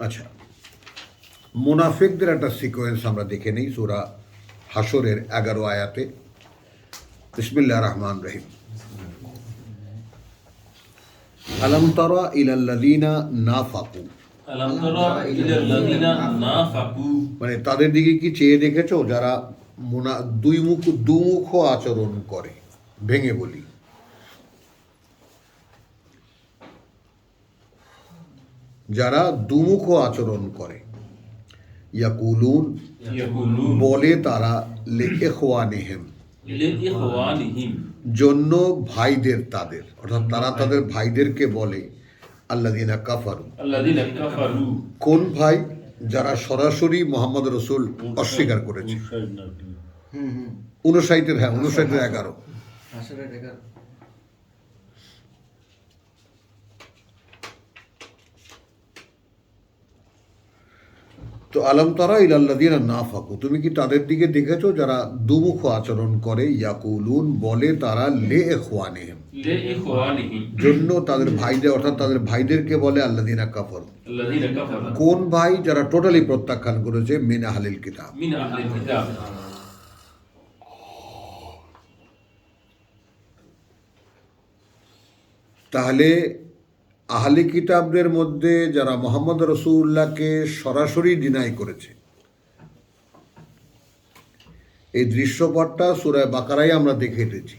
আচ্ছা, মুনাফিকদের একটা সিকোয়েন্স আমরা দেখে নিই সূরা হাশরের 11 আয়াতে। বিসমিল্লাহির রহমানির রহিম। আলম তারা ইলাল্লাযীনা নাফাকু, আলাম তারা ইলাল্লাযীনা নাফাকু, মানে তাদের দিকে কি চেয়ে দেখেছো যারা দুমুখ আচরণ করে। ভেঙে বলি, যারা দুমুখ আচরণ করে। ইয়াকুলুন, ইয়াকুলুন বলে তারা, লিইখওয়ানিহিম, লিইখওয়ানিহিম, জন্য ভাইদের তাদের, অর্থাৎ তারা তাদের ভাইদেরকে বলে আল্লাযীনা কাফারু। আল্লাযীনা কাফারু, কোন ভাই? যারা সরাসরি মোহাম্মদ রসুল অস্বীকার করেছে। 59-এর, হ্যাঁ 59-এর 11। তো আলম তারা ইলাল্লাযীনা নাফাকু, তুমি কি তাদের দিকে দেখেছো যারা দুমুখ আচরণ করে। ইয়াকুলুন, বলে তারা, লিইখওয়ানিহিম, লিইখওয়ানিহিম, জন্য তাদের ভাইদের, অর্থাৎ তাদের ভাইদেরকে বলে আল্লাযীনা কাফারু। আল্লাযীনা কাফারু, কোন ভাই? যারা টোটালি প্রত্যাখ্যান করেছে মিন আহলিল কিতাব। মিন আহলিল কিতাব। তাহলে আহলি কিতাবদের মধ্যে যারা মোহাম্মদ রসুল্লাহকে সরাসরি ডিনাই করেছে, এই দৃশ্যপটটা সূরা বাকারায় আমরা দেখে এসেছি।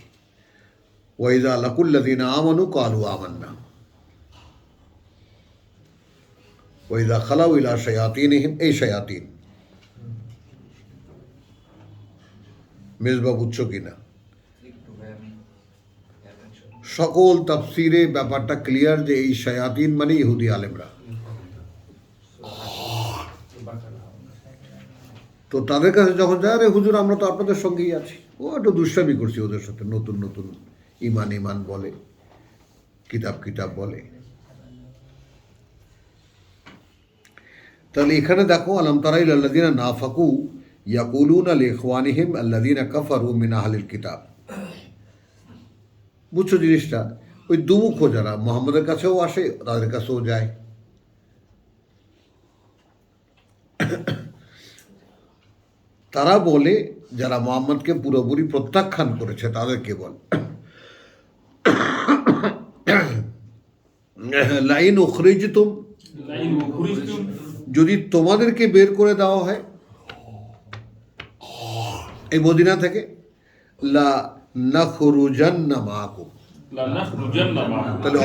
ওয়াইযা লাকুল্লাযীনা আমানু ক্বালু আমান্না ওয়াইযা খালাউ ইলা শায়াতিনিহিম, এই শায়াতিন। মেজবা বুঝছো কিনা? সকল তাফসিরে ব্যাপারটা ক্লিয়ার যে এই শায়াতিন মানে ইহুদি আলেমরা। তো তাদের কাছে যখন যায়, আরে হুজুর আমরা তো আপনাদের সঙ্গেই আছি, ও একটু দুষ্টামি করছি ওদের সাথে, নতুন নতুন ইমান বলে, কিতাব বলে। তাহলে এখানে দেখো, আলম তারা ইলাল্লাযীনা নাফাকু ইয়াকুলুনা লিইখওয়ানিহিম আল্লাযীনা কাফারু মিন আহলিল কিতাব। বুঝছো জিনিসটা? ওই দুমুখ যারা মোহাম্মদের কাছেও আসে, তাদের কাছেও যায়। তারা বলে, যারা মোহাম্মদকে পুরোপুরি প্রত্যাখ্যান করেছে তাদেরকে বল, লাইন উখরিজতুম, লাইন উখরিজতুম, যদি তোমাদেরকে বের করে দেওয়া হয় এই মদিনা থেকে, লা নাখরুজান্না মাআকুম, লা নাখরুজান্না মাআকুম, তাহলে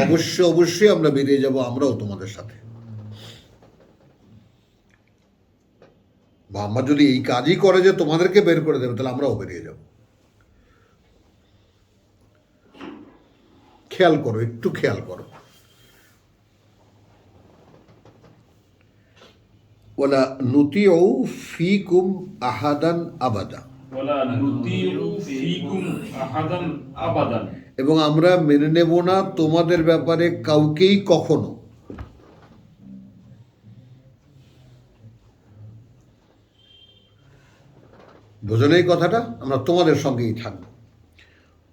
অবশ্যই আমরা বেরিয়ে যাব, আমরাও তোমাদের সাথে। মোহাম্মদ যদি এই কাজই করে যে তোমাদেরকে বের করে দেবে, তাহলে আমরাও বেরিয়ে যাব। খেয়াল করো, একটু খেয়াল করো। ওয়ালা নুতিউ ফীকুম আহাদান আবাদা, ওয়ালা নুতিউ ফীকুম আহাদান আবাদান, এবং আমরা মেনে নেব না তোমাদের ব্যাপারে কাউকেই কখনো। বোঝো না এই কথাটা? আমরা তোমাদের সঙ্গেই থাকবো।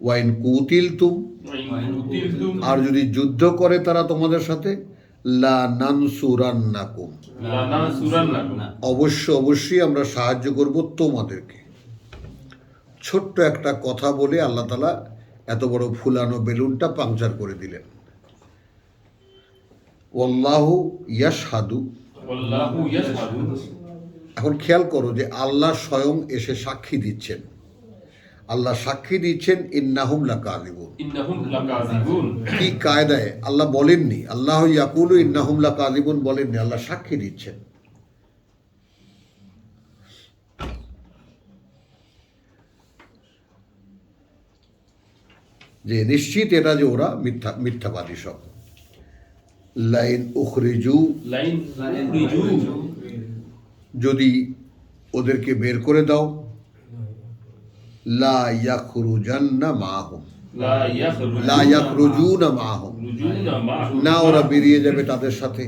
ওয়াইন কুতিলতুম, ওয়াইন কুতিলতুম, আর যদি যুদ্ধ করে তারা তোমাদের সাথে, লা নানসুরান্নাকুম, লা নানসুরান্নাকুম, অবশ্যই আমরা সাহায্য করব তোমাদেরকে। ছোট্ট একটা কথা বলে আল্লাহ তাআলা এত বড় ফুলানো বেলুনটা পাংচার করে দিলেন। ওয়াল্লাহু ইয়াশহাদু, ওয়াল্লাহু ইয়াশহাদু, এখন খেয়াল করো যে আল্লাহ স্বয়ং এসে সাক্ষী দিচ্ছেন। আল্লাহ সাক্ষী দিচ্ছেন ইন্নাহুম লাকাযিবুন। ইন্নাহুম লাকাযিবুন, কি কায়দায়? আল্লাহ বলেননি, আল্লাহ ইয়াকুলু ইন্নাহুম লাকাযিবুন বলেননি, আল্লাহ সাক্ষী দিচ্ছেন। যে নিশ্চিত এটা যে ওরা মিথ্যাবাদী সব। লাইন উখরিজু, লাইন উখরিজু, যদি ওদেরকে বের করে দাও, লা ইয়াখরুজান্না মাআহুম, লা ইয়াখরুজুনা মাআহুম, না ওরা বেরিয়ে যাবে তাদের সাথে,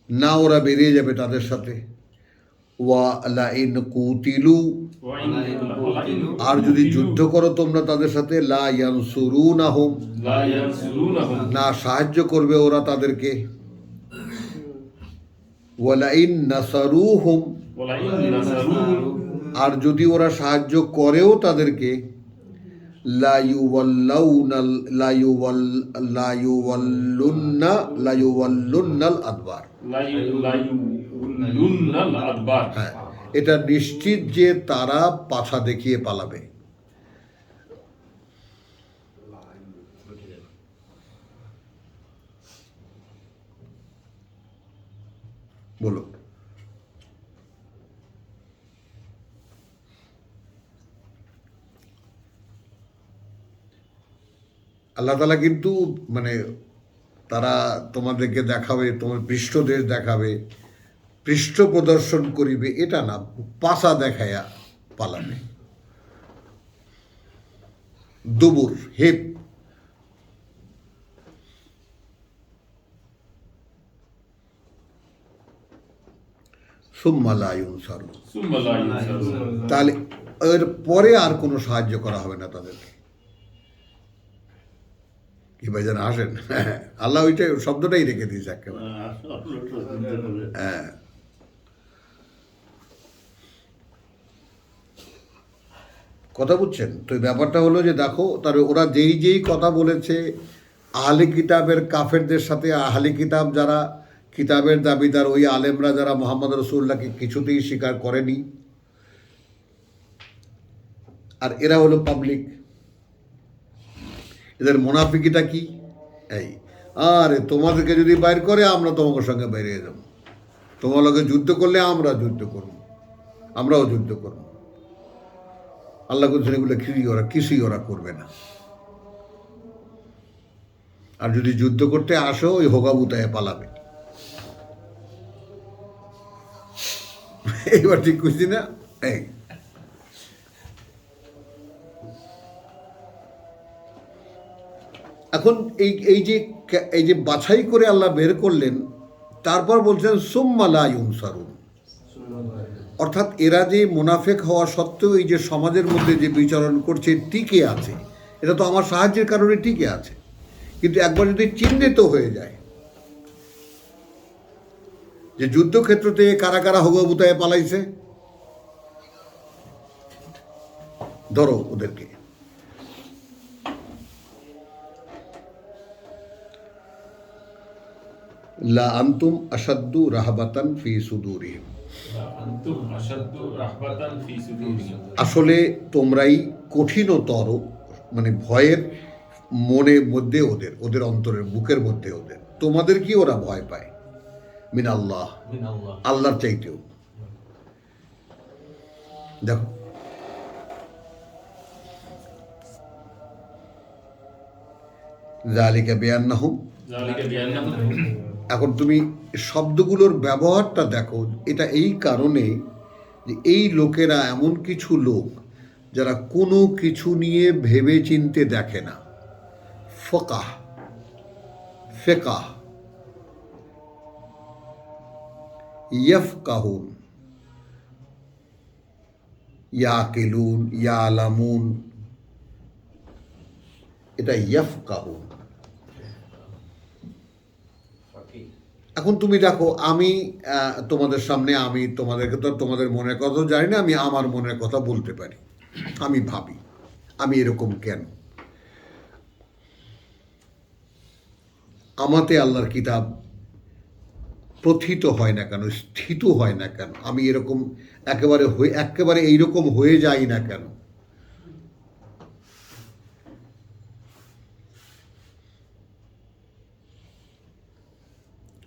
না ওরা বেরিয়ে যাবে তাদের সাথে। ওয়া লা ইন কুতিলু, আর যদি যুদ্ধ করো তোমরা তাদের সাথে, লা ইয়ানসুরুনাহুম, লা ইয়ানসুরুনাহুম, না সাহায্য করবে ওরা তাদেরকে, ওয়া লা ইন নাসারুহুম, ওয়া লা ইন নাসারুহুম, আর যদি ওরা সাহায্য করেও তাদেরকে, লা ইউওয়াল্লুন্নাল আদবার, লা ইউওয়াল্লুনাল আদবার। হ্যাঁ, এটা নিশ্চিত যে তারা পাছা দেখিয়ে পালাবে। বলো, আল্লাহ তাআলা কিন্তু মানে তারা তোমাদেরকে দেখাবে, তোমার পৃষ্ঠদেশ দেখাবে, পৃষ্ঠ প্রদর্শন করিবে, এটা না, পাছা দেখায়া পালাবে। দুবুর, হেপ, সুম্মা লা ইউনসারুন, সুম্মা লা ইয়ানসুরুন, তাহলে এর পরে আর কোনো সাহায্য করা হবে না তাদেরকে। কি ভাইজান আসেন, আল্লাহ ওইটা শব্দটাই রেখে দিয়েছে একেবারে। হ্যাঁ, কথা বুঝছেন তো? এই ব্যাপারটা হলো যে দেখো, তার ওরা যেই যেই কথা বলেছে আহলে কিতাবের কাফেরদের সাথে, আহলে কিতাব যারা কিতাবের দাবিদার, ওই আলেমরা যারা মোহাম্মদ রসুল্লাহকে কিছুতেই স্বীকার করেনি, আর এরা হলো পাবলিক। এদের মুনাফিকিটা কি? এই, আরে তোমাদেরকে যদি বাইর করে আমরা তোমাদের সঙ্গে বাইরে যাব, তোমার লগে যুদ্ধ করলে আমরা যুদ্ধ করব, আমরাও যুদ্ধ করব। আল্লাহ বলছেন এগুলো কিছুই ওরা করবে না। আর যদি যুদ্ধ করতে আসো, ওই হোগাবুতায় পালাবে। এইবার ঠিক করছি না? এই, এখন এই যে বাছাই করে আল্লাহ বের করলেন, তারপর বলছেন সুম্মা লা ইউনসারুন, অর্থাৎ এরা যে মুনাফেক হওয়া সত্ত্বেও এই যে সমাজের মধ্যে যে বিচরণ করছে, টিকে আছে, এটা তো আমার সাহায্যের কারণে টিকে আছে। কিন্তু একবার যদি চিহ্নিত হয়ে যায় যে যুদ্ধক্ষেত্র থেকে কারা কারা হোগাবুতায় পালাইছে, ধরো ওদেরকে, লা আনতুম আশাদ্দু রাহবাতান ফি সুদুরিহিম, আনতুম আশাদ্দু রাহবাতান ফি সুদুরিহিম, আসলে তোমরাই কঠিনতর, মানে ভয়ের মনের মধ্যে ওদের, ওদের অন্তরের বুকের মধ্যে ওদের, তোমাদের কি ওরা ভয় পায়, মিন আল্লাহ, আল্লাহর চাইতেও। দেখো, যালিকা বিআন্নাহুম, যালিকা বিআন্নাহুম, এখন তুমি শব্দগুলোর ব্যবহারটা দেখো, এটা এই কারণে যে এই লোকেরা এমন কিছু লোক যারা কোনো কিছু নিয়ে ভেবে চিনতে দেখে না। ফকাহ, ফেকাহ, ইয়াফকাহুন, ইয়াকিলুন, ইয়ালামুন, এটা ইয়াফকাহুন। এখন তুমি দেখো, আমি তোমাদের সামনে, আমি তোমাদেরকে তো তোমাদের মনের কথা জানি না, আমি আমার মনের কথা বলতে পারি। আমি ভাবি আমি এরকম কেন, আমাতে আল্লাহর কিতাব প্রথিত হয় না কেন, স্থিত হয় না কেন, আমি এরকম একেবারে এইরকম হয়ে যাই না কেন।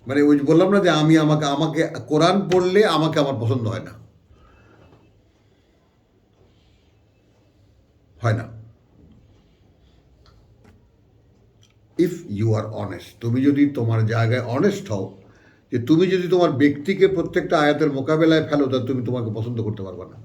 মানে ওই বললাম না যে আমি আমাকে কোরআন পড়লে আমাকে আমার পছন্দ হয় না, হয় না। ইফ ইউ আর অনেস্ট, তুমি যদি তোমার জায়গায় অনেস্ট হও, যে তুমি যদি তোমার ব্যক্তিকে প্রত্যেকটা আয়াতের মোকাবেলায় ফেলো, তাহলে তুমি তোমাকে পছন্দ করতে পারবে না।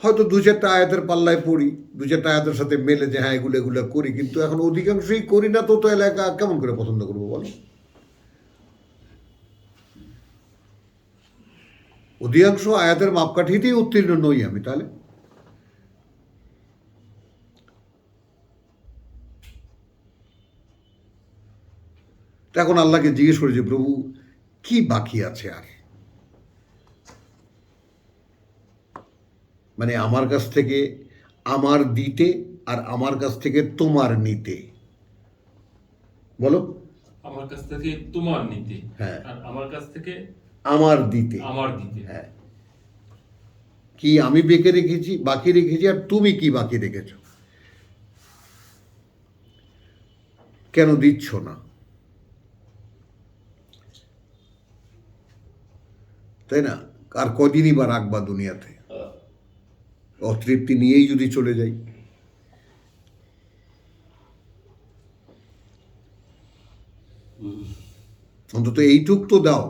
হয়তো দু চারটা আয়াতের পাল্লায় পড়ি, দু চারটা আয়াতের সাথে মেলে যে হ্যাঁ এগুলো এগুলো করি, কিন্তু এখন অধিকাংশই করি না, তো তো এলাকা কেমন করে পছন্দ করবো বলো? অধিকাংশ আয়াতের মাপকাঠিতেই উত্তীর্ণ নই আমি, তাহলে তো এখন আল্লাহকে জিজ্ঞেস করি যে প্রভু কি বাকি আছে আর, মানে আমার কাছ থেকে আমার দিতে আর আমার কাছ থেকে তোমার নিতে, বলো। আমার কাছ থেকে তোমার নিতে, হ্যাঁ। আর আমার কাছ থেকে আমার দিতে, আমার দিতে। হ্যাঁ, কি আমি বেঁকে রেখেছি, বাকি রেখেছি, আর তুমি কি বাকি রেখেছো, কেন দিচ্ছ না? তাই না? আর কদিনই বা রাখবা দুনিয়াতে, অতৃপ্তি নিয়েই যদি চলে যাই। অন্তত এইটুক তো দাও।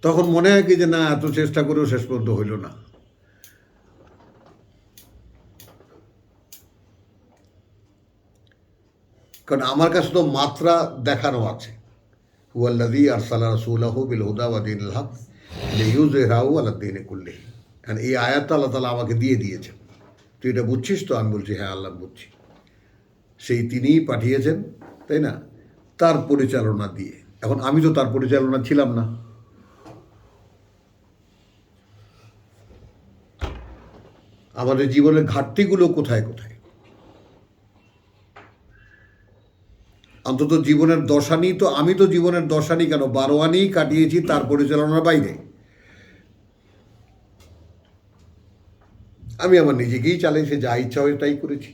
তখন মনে হয় কি যে না, এত চেষ্টা করেও শেষ পর্যন্ত হইল না। কারণ আমার কাছে তো মাত্রা দেখানো আছে, হুয়াল্লাযী আরসালা রাসূলাহু বিল হুদা ওয়া দীনিল হক লিইয়ুযহিরাহু আলা দ্বীনি কুল্লিহি। কারণ এই আয়াতটা আল্লাহ তাআলা আমাকে দিয়ে দিয়েছেন। তুই এটা বুঝছিস তো? আমি বলছি হ্যাঁ আল্লাহ বুঝছি। সেই তিনিই পাঠিয়েছেন, তাই না, তার পরিচালনা দিয়ে। এখন আমি তো তার পরিচালনা ছিলাম না। আমাদের জীবনের ঘাটতিগুলো কোথায় কোথায়? অন্তত জীবনের দশানি তো, আমি তো জীবনের দশানি কেন 12 আনেই কাটিয়েছি তার পরিচালনার বাইরে। আমি আমার নিজেকেই চালিয়েছি, যা ইচ্ছা হয় তাই করেছি।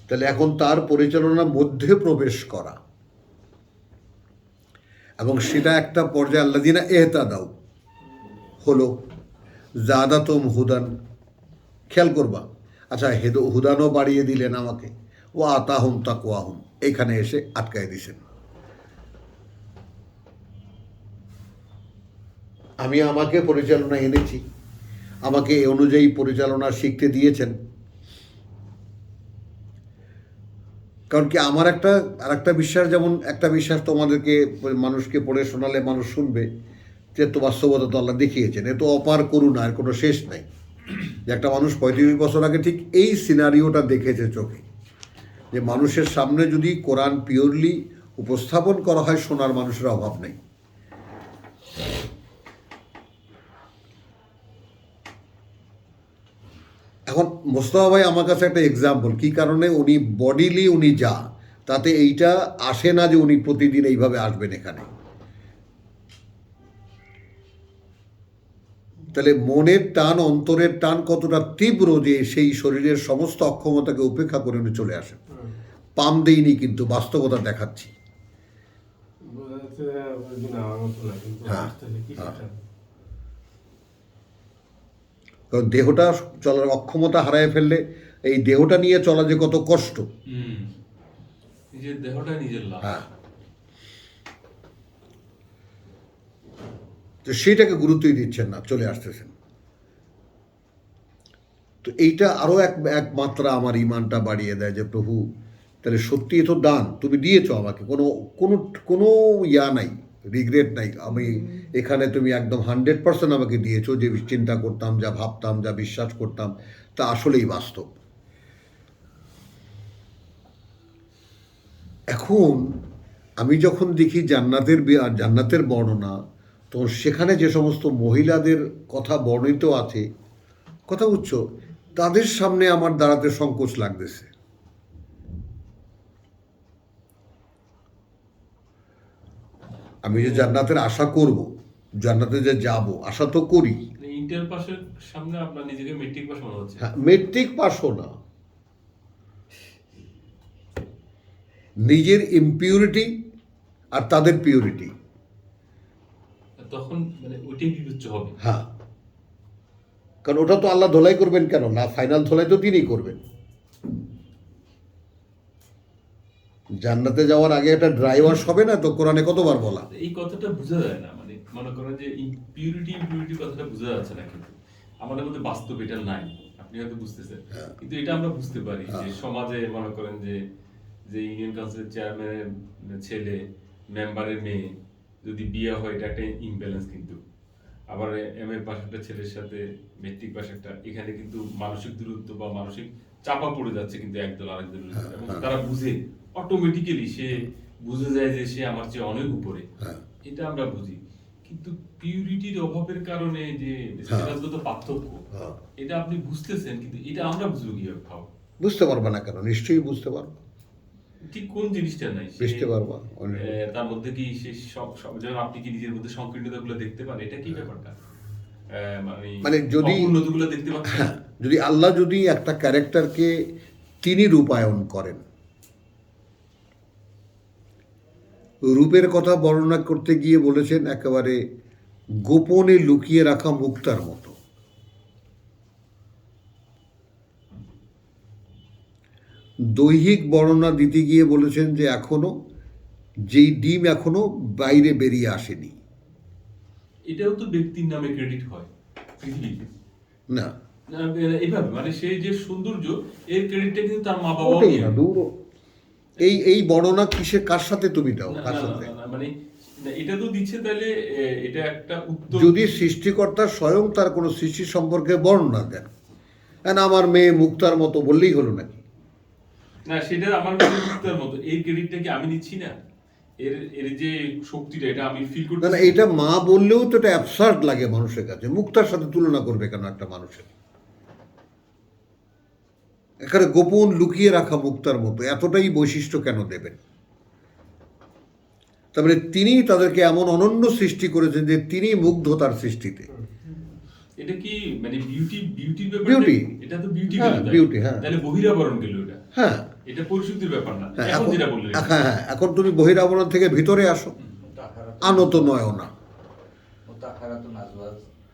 তাহলে এখন তার পরিচালনার মধ্যে প্রবেশ করা, এবং সেটা একটা পর্যায়ে আল্লাযীনা ইহতাদাউ হলো, জাদাতুম হুদান। খেয়াল করবা, আচ্ছা হুদানও বাড়িয়ে দিলেন আমাকে, ওয়া আতাহুম তাকওয়াহুম, এখানে এসে আটকায় দিছেন। আমি আমাকে পরিচালনা এনেছি, আমাকে এ অনুযায়ী পরিচালনা শিখতে দিয়েছেন। কারণ কি আমার আর একটা বিশ্বাস, যেমন একটা বিশ্বাস তোমাদেরকে মানুষকে পড়ে শোনালে মানুষ শুনবে যে তো বাস্তবতা তো আল্লাহ দেখিয়েছেন, এ তো অপার করুণা, এর কোনো শেষ নাই। যে একটা মানুষ 35 বছর আগে ঠিক এই সিনারিওটা দেখেছে চোখে, যে মানুষের সামনে যদি কোরআন পিওরলি উপস্থাপন করা হয়, শোনার মানুষের অভাব নেই। এখন মোস্তফা ভাই আমার কাছে একটা এক্সাম্পল, কি কারণে উনি বডিলি উনি যা, তাতে এইটা আসে না যে উনি প্রতিদিন এইভাবে আসবেন এখানে। তাহলে মনের টান, অন্তরের টান কতটা তীব্র যে সেই শরীরের সমস্ত অক্ষমতাকে উপেক্ষা করে উনি চলে আসেন। পাম দেইনি, কিন্তু বাস্তবতা দেখাচ্ছি। হ্যাঁ, হ্যাঁ। কারণ দেহটা চলার অক্ষমতা হারায় ফেললে এই দেহটা নিয়ে চলা যে কত কষ্ট। নিজের দেহটা নিজের লাভ। হ্যাঁ, তো সেটাকে গুরুত্বই দিচ্ছেন না, চলে আসতেছেন। তো এইটা আরও এক মাত্রা আমার ইমানটা বাড়িয়ে দেয় যে প্রভু, তাহলে সত্যি এ তো দান, তুমি দিয়েছো আমাকে, কোনো কোনো কোনো ইয়া নাই, রিগ্রেট নাই। আমি এখানে তুমি একদম 100% আমাকে দিয়েছো। যে চিন্তা করতাম, যা ভাবতাম, যা বিশ্বাস করতাম, তা আসলেই বাস্তব। এখন আমি যখন দেখি জান্নাতের বর্ণনা, তো সেখানে যে সমস্ত মহিলাদের কথা বর্ণিত আছে, কথা বুঝছো, তাদের সামনে আমার দাঁড়াতে সংকোচ লাগতেছে। আমি যে জান্নাতের আশা করব, জান্নাতে যে যাব, আশা তো করি। ইন্টার পাসের সামনে আপনার নিজেকে মেট্রিক পাস মনে হচ্ছে। হ্যাঁ, মেট্রিক পাসও না, নিজের ইমপিউরিটি আর তাদের পিউরিটি, তখন মানে ওইটাই বিবেচ্য হবে। হ্যাঁ, কারণ ওটা তো আল্লাহ ধোলাই করবেন কেন না, ফাইনাল ধোলাই তো তিনিই করবেন। জান্নাতে যাওয়ার আগে একটা ড্রাই ওয়াশ হবে না তো, কোরআনে কতবার বলা। এই কথাটা বোঝা যায় না, মানে মনে করেন যে ইম্পিউরিটি কথাটা বোঝা যাচ্ছে না, কিন্তু আমাদের মধ্যে বাস্তব এটা নাই, আপনি হয়তো বুঝতেছেন, কিন্তু এটা আমরা বুঝতে পারি যে সমাজে মনে করেন যে যে ইউনিয়ন কাউন্সিলের চেয়ারম্যানের ছেলে, মেম্বারের মেয়ে যদি বিয়ে হয়, এটা একটা ইমব্যালেন্স। কিন্তু আবার এমএ পাশ একটা ছেলের সাথে মেট্রিক পাশ একটা, এখানে কিন্তু মানসিক দূরত্ব বা মানসিক চাপা পড়ে যাচ্ছে কিন্তু একদল আরেকদল, এবং তারা বুঝে অটোমেটিক্যালি, সে বুঝে যায় যে সে আমার চেয়ে অনেক উপরে, এটা আমরা বুঝি। কিন্তু পিউরিটির অভাবের কারণে যে স্ট্যাটাসগত পার্থক্য, এটা আপনি বুঝতেছেন, কিন্তু এটা আমরা বুঝবো কিভাবে? ভাও বুঝতে পারবা না কেন? নিশ্চয়ই বুঝতে পারবো। ঠিক কোন জিনিসটা নাই বুঝতে পারবা তার মধ্যে কি সে সব যেমন আপনি কি নিজের মধ্যে সংকীর্ণতাগুলো দেখতে পান, এটা কি ব্যাপারটা? মানে যদি অপূর্ণতাগুলো দেখতে পাচ্ছেন? যদি আল্লাহ যদি একটা ক্যারেক্টারকে তিনি রূপায়ণ করেন, রূপের কথা বর্ণনা করতে গিয়ে বলেছেন একেবারে গোপনে লুকিয়ে রাখা মুক্তার মতো। দৈহিক বর্ণনা দিতে গিয়ে বলেছেন যে এখনো যেই ডিম এখনো বাইরে বেরিয়ে আসেনি। এটাও তো ব্যক্তির নামে ক্রেডিট হয় পৃথিবীতে না, এইভাবে মানে সেই যে সৌন্দর্য, এর ক্রেডিটটা কিন্তু তার মা বাবা ওটাই না, দূর। এই বর্ণনা কিসের, কার সাথে তুমি দাও, কার সাথে? মানে এটা তো দিচ্ছে, তাহলে এটা একটা উত্তর। যদি সৃষ্টিকর্তা স্বয়ং তার কোনো সৃষ্টি সম্পর্কে বর্ণনা দেন, আমার মেয়ে মুক্তার মতো বললেই হলো নাকি? না, সেটা আমার কাছে মুক্তার মতো, এই ক্রেডিটটা কি আমি নিচ্ছি না? এর এর যে শক্তিটা, এটা আমি ফিল করতে না, এটা মা বললেও তো এটা অ্যাবসার্ড লাগে মানুষের কাছে। মুক্তার সাথে তুলনা করবে কেন একটা মানুষের? এখানে গোপন লুকিয়ে রাখা মুক্তার মতো এতটাই বৈশিষ্ট্য কেন দেবেন? তারপরে তিনি তাদেরকে এমন অনন্য সৃষ্টি করেছেন যে তিনি মুগ্ধ তার সৃষ্টিতে। এটা কি মানে বিউটির ব্যাপার? বিউটি, এটা তো বিউটি, হ্যাঁ, বিউটি, হ্যাঁ। তাহলে বহিরাবরণ গেল এটা? হ্যাঁ, এটা পরিশুদ্ধির ব্যাপার না। হ্যাঁ, এখন যেটা বললেন, হ্যাঁ, এখন তুমি বহিরাবরণ থেকে ভিতরে আসো, আনত নয়না।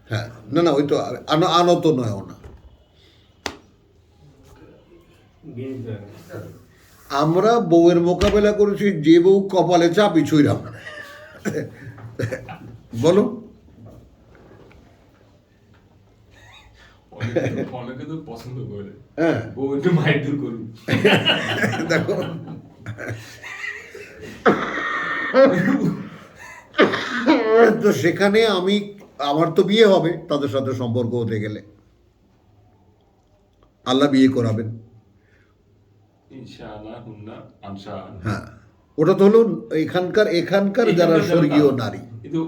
হ্যাঁ, না, ওই তো আনত নয়না। আমরা বউয়ের মোকাবেলা করেছি যে বউ কপালে চাপি ছুঁইরাম। বলো, অনেকে তো পছন্দ করে, হ্যাঁ, বউ একটু মাইর দূর করুন। দেখো, তো সেখানে আমার তো বিয়ে হবে তাদের সাথে সম্পর্ক হতে গেলে, আল্লাহ বিয়ে করাবেন। ইনশাআল্লাহ হুন্না আনশাআল্লাহ। হ্যাঁ, ওটা তো হলো এখানকার যারা স্বর্গীয় নারী, কিন্তু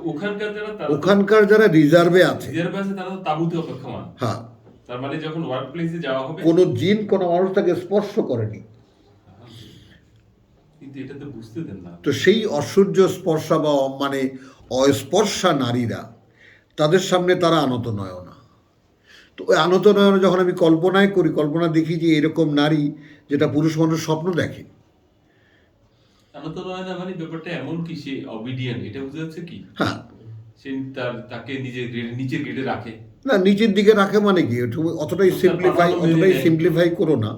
ওখানকার যারা রিজার্ভে আছে, তারা তো তাবুতে অপেক্ষমান। হ্যাঁ, তার মানে যখন ওয়ার্ক প্লেসে যাওয়া হবে, কোনো জিন কোনো মানুষ তাকে স্পর্শ করেনি, কিন্তু এটা তো বুঝতে দেন না। তো সেই অসূর্য স্পর্শা বা মানে অস্পর্শা নারীরা, তাদের সামনে তারা আনত নয়না। তো ওই আনত নয়না যখন আমি কল্পনা দেখি যে এরকম নারী, যেটা পুরুষ মানুষ স্বপ্ন দেখে। আনত নয়না মানে ব্যাপারটা এমন কি, সে অবিডিয়েন্ট, এটা বুঝা যাচ্ছে কি? হ্যাঁ, সে তাকে নিচের গ্রেডে রাখে না, নিচের দিকে রাখে মানে কি, অতটাই সিম্পলিফাই করো না।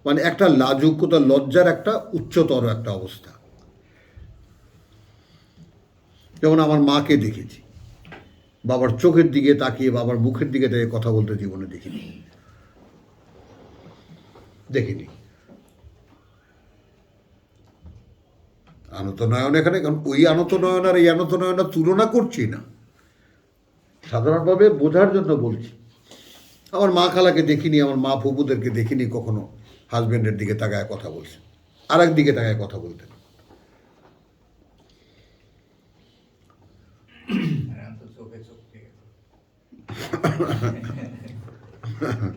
মানে একটা লাজুকতা, লজ্জার একটা উচ্চতর একটা অবস্থা। যেমন আমার মাকে দেখেছি, বাবার চোখের দিকে তাকিয়ে, বাবার মুখের দিকে তাকিয়ে কথা বলতে জীবনে দেখিনি। আনত নয়ন এখানে, কারণ ওই আনত নয়ন আর এই আনত নয়নার তুলনা করছি না, সাধারণভাবে বোঝার জন্য বলছি। আমার মা খালাকে দেখিনি, আমার মা ফুপুদেরকে দেখিনি কখনো হাজব্যান্ডের দিকে তাকায় কথা বলছে, আর এক দিকে তাকায় কথা বলতেন।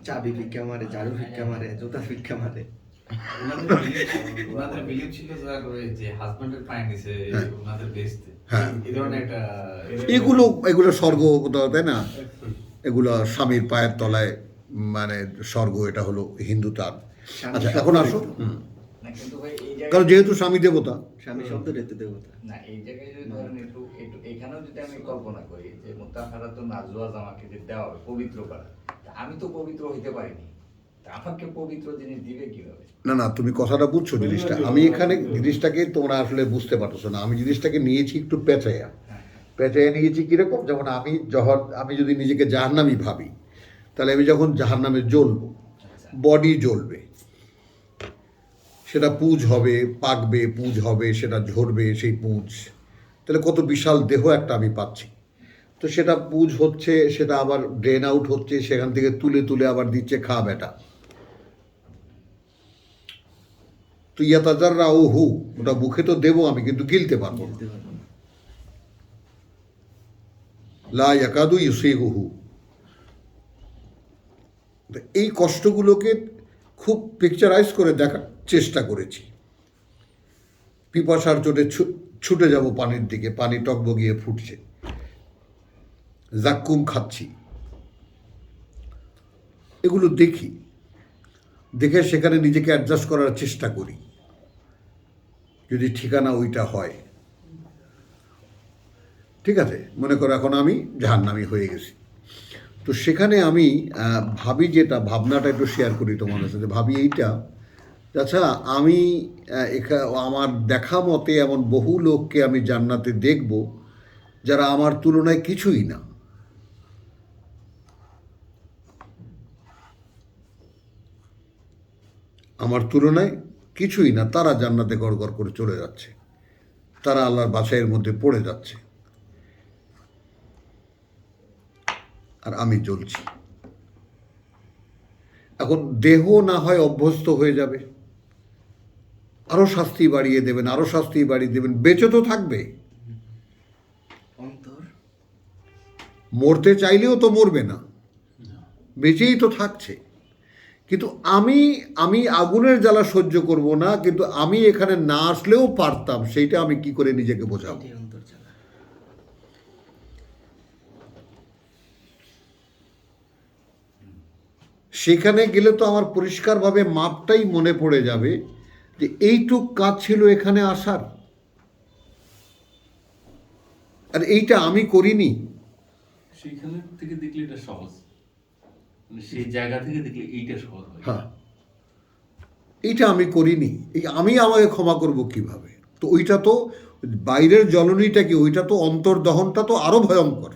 চাবি ভিক্ষা মারে, ঝাড়ু ভিক্ষা মারে, জুতা ভিক্ষা মারে। ওনাদের বিলিভ ছিল যে হাজবেন্ডের পায় নিছে ওনাদের বেস্টে, হ্যাঁ, এই ধরনের একটা এগুলো স্বর্গ, তাই না? এগুলো স্বামীর পায়ের তলায় মানে স্বর্গ, এটা হলো হিন্দু তার। আচ্ছা, এখন আসো। না, কিন্তু ভাই এই জায়গায়, কারণ যেহেতু স্বামী দেবতা, স্বামী শব্দ রেতে দেবতা। না এই জায়গায় যদি ধরেন একটু এখানেও যদি আমি কল্পনা করি যে মুতাহারাতু নাজওয়াজ আমাকে যে দেওয়া হবে পবিত্র করা, তা আমি তো পবিত্র হইতে পারিনি, তা আমাকে পবিত্র জিনিস দিবে কিভাবে? না, তুমি কথাটা বুঝছো জিনিসটা। আমি এখানে জিনিসটাকে তোমরা আসলে বুঝতে পারছো না। আমি জিনিসটাকে নিয়েছি একটু পেঁচাইয়া। পেঁচাইয়া নিয়েছি কীরকম, যেমন আমি যদি নিজেকে জাহান্নামী ভাবি, তাহলে আমি যখন জাহান্নামে জ্বলবো, বডি জ্বলবে, সেটা পুঁজ হবে, পাকবে, পুঁজ হবে, সেটা ঝরবে সেই পুঁজ, তাহলে কত বিশাল দেহ একটা আমি পাচ্ছি। তো সেটা পুঁজ হচ্ছে, সেটা আবার ড্রেন আউট হচ্ছে, সেখান থেকে তুলে তুলে আবার দিচ্ছে খা বেটা। তো ইয়াতাজাররা ও হু, ওটা মুখে তো দেবো আমি, কিন্তু গিলতে পারবো না। লা ইয়াকাদু ইউসিগুহু। এই কষ্টগুলোকে খুব পিকচারাইজ করে দেখার চেষ্টা করেছি। পিপাসার চোটে ছুটে যাব পানির দিকে, পানি টকবগিয়ে ফুটছে, জাক্কুম খাচ্ছি, এগুলো দেখি, দেখে সেখানে নিজেকে অ্যাডজাস্ট করার চেষ্টা করি, যদি ঠিকানা ওইটা হয়। ঠিক আছে, মনে করো এখন আমি জাহান্নামী হয়ে গেছি, তো সেখানে আমি ভাবি, যেটা ভাবনাটা একটু শেয়ার করি তোমাদের সাথে, ভাবি এইটা, আচ্ছা আমি আমার দেখা মতে এমন বহু লোককে আমি জান্নাতে দেখব যারা আমার তুলনায় কিছুই না। আমার তুলনায় কিছুই না, তারা জান্নাতে গড়গড় করে চলে যাচ্ছে, তারা আল্লাহর বাছাইয়ের মধ্যে পড়ে যাচ্ছে, আর আমি জ্বলছি। এখন দেহ না হয় অভ্যস্ত হয়ে যাবে, আরও শাস্তি বাড়িয়ে দেবেন, আরও শাস্তি বাড়িয়ে দেবেন, বেঁচে তো থাকবে, অন্তর মরতে চাইলেও তো মরবে না, বেঁচেই তো থাকছে। কিন্তু আমি আগুনের জ্বালা সহ্য করব না, কিন্তু আমি এখানে না আসলেও পারতাম, সেইটা আমি কি করে নিজেকে বোঝাবো? এটাই অন্তর জ্বালা। সেখানে গেলে তো আমার পরিষ্কারভাবে মাপটাই মনে পড়ে যাবে যে এইটুক কাজ ছিল এখানে আসার, আর এইটা আমি করিনি। সেইখানে থেকে দেখলে এটা সহজ, মানে সেই জায়গা থেকে দেখলে এইটা সহজ হয়। হ্যাঁ, এইটা আমি করিনি, আমি আমাকে ক্ষমা করব কিভাবে? তো ওইটা তো বাইরের জ্বলনীটা কি, ওইটা তো অন্তর্দহনটা তো আরো ভয়ঙ্কর,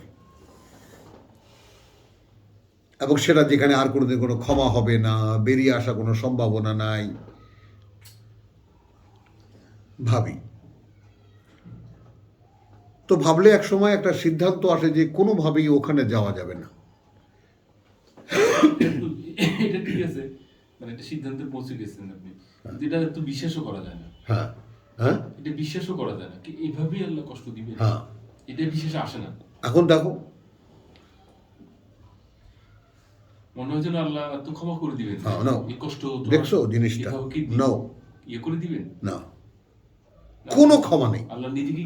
এবং সেটা যেখানে আর কোনোদিন কোনো ক্ষমা হবে না, বেরিয়ে আসা কোনো সম্ভাবনা নাই। ভাবি তো, ভাবলে এক সময় একটা সিদ্ধান্ত আসে যে কোনোভাবেই ওখানে যাওয়া যাবে না। এটা ঠিক আছে, মানে একটা সিদ্ধান্তে পৌঁছে গেছেন আপনি, কিন্তু এটা তো বিশ্বাসও করা যায় না। হ্যাঁ, হ্যাঁ, এটা বিশ্বাসও করা যায় না কি এইভাবেই আল্লাহ কষ্ট দিবে, হ্যাঁ। এটা বিশ্বাসে আসে না। এখন দেখো, মনে হয় যেন আল্লাহ এত ক্ষমা করে দিবেন, হ্যাঁ, নাও। এই কষ্ট দেখছো জিনিসটা? এভাবে কি নাও। ইয়ে করে দিবেন না, কোনো ক্ষমা নেই। আল্লাহ নিজে কি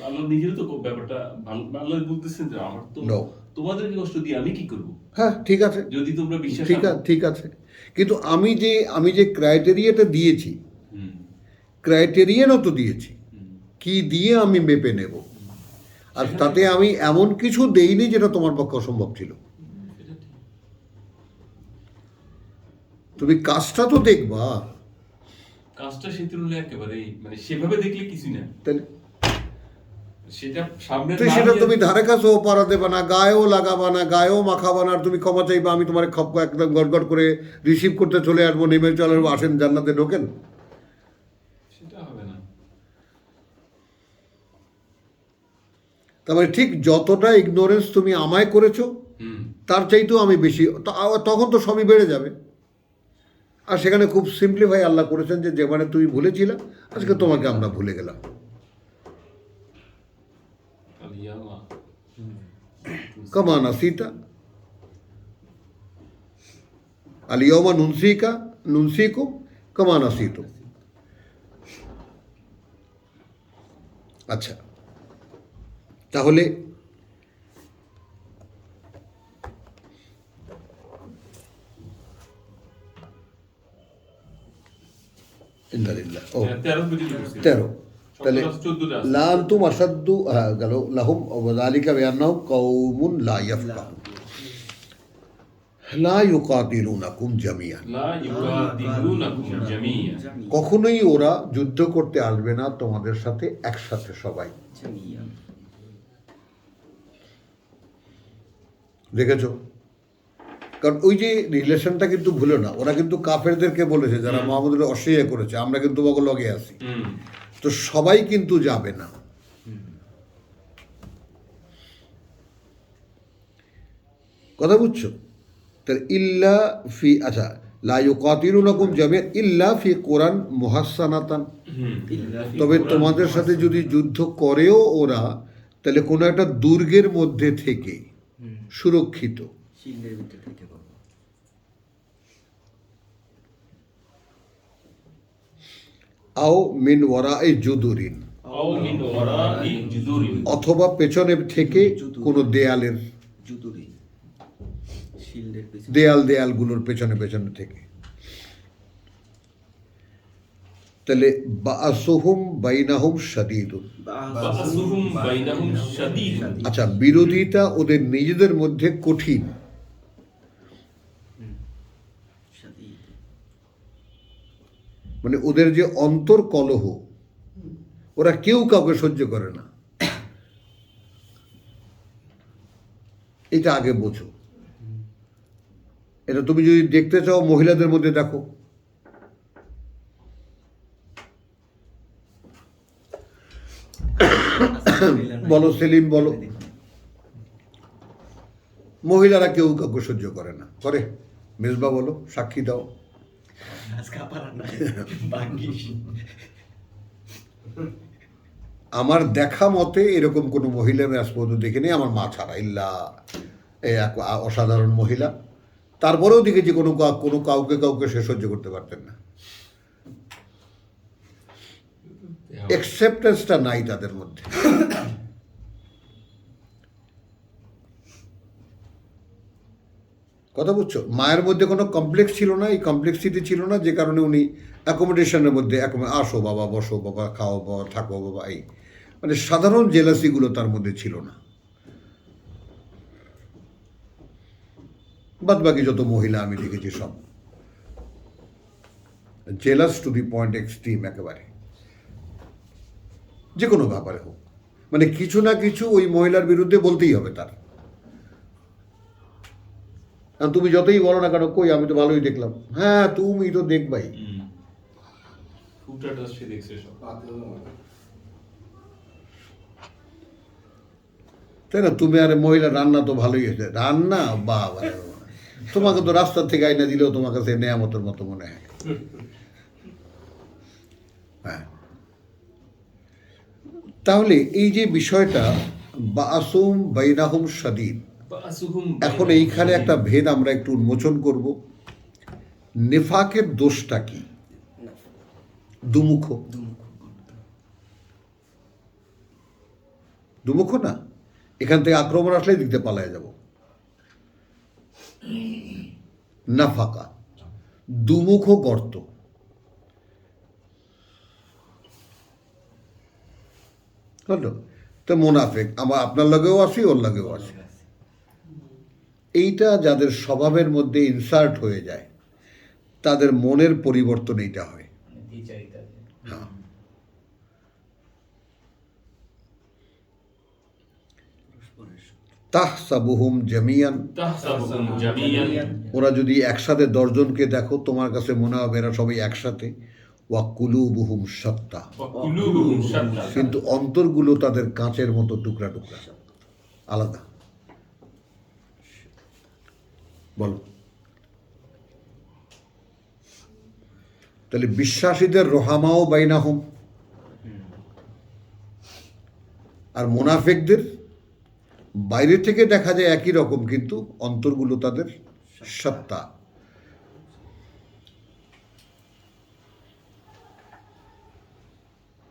আল্লাহ নিজেও তো ব্যাপারটা ভালো, আল্লাহ বলতেছেন যে আমার তো No. তোমাদেরকে কষ্ট দিয়ে আমি কি করব, হ্যাঁ, ঠিক আছে, যদি তোমরা বিশ্বাস ঠিক আছে, কিন্তু আমি যে ক্রাইটেরিয়াটা দিয়েছি, ক্রাইটেরিয়ানও তো দিয়েছি, কি দিয়ে আমি মেপে নেব, আর তাতে আমি এমন কিছু দেইনি যেটা তোমার পক্ষে অসম্ভব ছিল। তুমি কাজটা তো দেখবা, কাজটা সেই তুলনায় একেবারেই মানে সেভাবে দেখলে কিছুই না, তাহলে সেটা সামনে তো সেটা তুমি ধারে কাছেও পারা দেবা না, গায়েও লাগাবা না, গায়েও মাখাবা না, আর তুমি ক্ষমা চাইবা, আমি তোমার একদম গড়গড় করে রিসিভ করতে চলে আসবো, নেমে চলে আসবো, আসেন জান্নাতে ঢোকেন, সেটা হবে না। তারপরে ঠিক যতটা ইগনোরেন্স তুমি আমায় করেছো, তার চাইতেও আমি বেশি, তখন তো সবই বেড়ে যাবে। আর সেখানে খুব সিম্পলিফাই আল্লাহ করেছেন যে যেখানে তুমি ভুলেছিলে, আজকে তোমাকে আমরা ভুলে গেলাম। কামা নাসিতা আলিয়মা নুনসিকুম কামা নাসিতুম। আচ্ছা, তাহলে ইন্নালিল্লাহ, ও 13, তাহলে লা আনতুম আসাদ্দু, হ্যাঁ গেল, লাহুম ওয়া যালিকা বিআন্নাহুম কওমুন লা ইয়াফকাহুন লা ইউকাতিলুনাকুম জামিয়ান। কখনোই ওরা যুদ্ধ করতে আসবে না তোমাদের সাথে একসাথে সবাই। দেখেছো? কারণ ওই যে রিলেশনটা কিন্তু ভুলো না, ওরা কিন্তু কাফেরদেরকে বলেছে যারা মোহাম্মদের অস্বীকার করেছে, আমরা কিন্তু তোমাকে লগে আছি। তো সবাই কিন্তু যাবে না। কথা বুঝছো? তাহলে ইল্লা ফি, আচ্ছা, লা ইউকাতিলুনাকুম জামিআন ইল্লা ফি কোরআন মুহাসসানাতান, তবে তোমাদের সাথে যদি যুদ্ধ করেও ওরা, তাহলে কোনো একটা দুর্গের মধ্যে থেকে সুরক্ষিত। শিল্ডের ভিতর থেকে পাবো। আও মিন ওয়ারাই জুদুরিন, আও মিন ওয়ারাই জুদুরিন, অথবা পেছনে থেকে কোনো দেয়ালের, জুতুরি শিল্ডের পিছনে। দেয়ালগুলোর পেছনে পেছনে থেকে। তাহলে বাসুহুম বাইনাহুম শাদীদুন, বাসুহুম বাইনাহুম শাদীদ, আচ্ছা, বিরোধিতা ওদের নিজেদের মধ্যে কঠিন। শাদীদ। মানে ওদের যে অন্তর কলহ, ওরা কেউ কাউকে সহ্য করে না। এটা আগে বোঝো। এটা তুমি যদি দেখতে চাও মহিলাদের মধ্যে দেখো, বলো সেলিম বলো, মহিলারা কেউ কাউকে সহ্য করে না। করে? মেজবা বলো, সাক্ষী দাও। আজকে পারা নাই বাঙ্গিস। আমার দেখা মতে এরকম কোনো মহিলা আমি আজ পর্যন্ত দেখিনি, আমার মা ছাড়া, ইল্লা এই এক অসাধারণ মহিলা। তারপরেও দেখেছি কোনো কাউকে সে সহ্য করতে পারতেন না। অ্যাকসেপ্টেন্সটা নাই তাদের মধ্যে। কথা বুঝছো? মায়ের মধ্যে কোনো কমপ্লেক্স ছিল না, এই কমপ্লেক্সিটি ছিল না, যে কারণে উনি অ্যাকোমোডেশনের মধ্যে আসো বাবা, বসো বাবা, খাও বাবা, থাকো বাবা, এই মানে সাধারণ জেলাসিগুলো তার মধ্যে ছিল না। বাদ বাকি যত মহিলা আমি দেখেছি সব jealous to the point extreme, একেবারে যে কোনো ব্যাপারে হোক, মানে কিছু না কিছু ওই মহিলার বিরুদ্ধে বলতেই হবে তার। আর তুমি যতই বলো না কেন, কই আমি তো ভালোই দেখলাম, হ্যাঁ তুমি তো দেখবাই। ফুটাটা সে দেখছে সব। তাই না? তুমি আর মহিলা রান্না তো ভালোই হয়েছে, রান্না বাবা, তোমাকে তো রাস্তার থেকে আইনা দিলেও তোমার কাছে নেয়ামতের মতো মনে হয়। হ্যাঁ, তাহলে এই যে বিষয়টা বাসুম বাইনাহুম শাদীদ, বাসুহুম এখন এইখানে একটা ভেদ আমরা একটু উন্মোচন করব। নেফাকের দোষটা কি? দুমুখ, দুমুখ না, এখান থেকে আক্রমণ আসলে দিতে পালায় যাব। নাফাকা, দুমুখ গর্ত। হলো তো মোনাফেক, আপনার লাগেও আসি, ওর লাগেও আসি। এইটা যাদের স্বভাবের মধ্যে ইনসার্ট হয়ে যায়, তাদের মনের পরিবর্তন এইটা হয়। দ্বিচারিতা। হ্যাঁ, তাহসাবুহুম জামিয়ান, তাহসাবুহুম জামিয়ান, ওরা যদি একসাথে 10 জনকে দেখো, তোমার কাছে মনে হবে এরা সবাই একসাথে। ওয়া কুলুবুহুম শাত্তা, ওয়া কুলুবুহুম শাত্তা, কিন্তু অন্তরগুলো তাদের কাঁচের মতো টুকরা টুকরা, আলাদা। বলো, তাহলে বিশ্বাসীদের রোহামাও বাইনাহুম, আর মুনাফিকদের বাইরে থেকে দেখা যায় একই রকম, কিন্তু অন্তরগুলো তাদের সত্তা।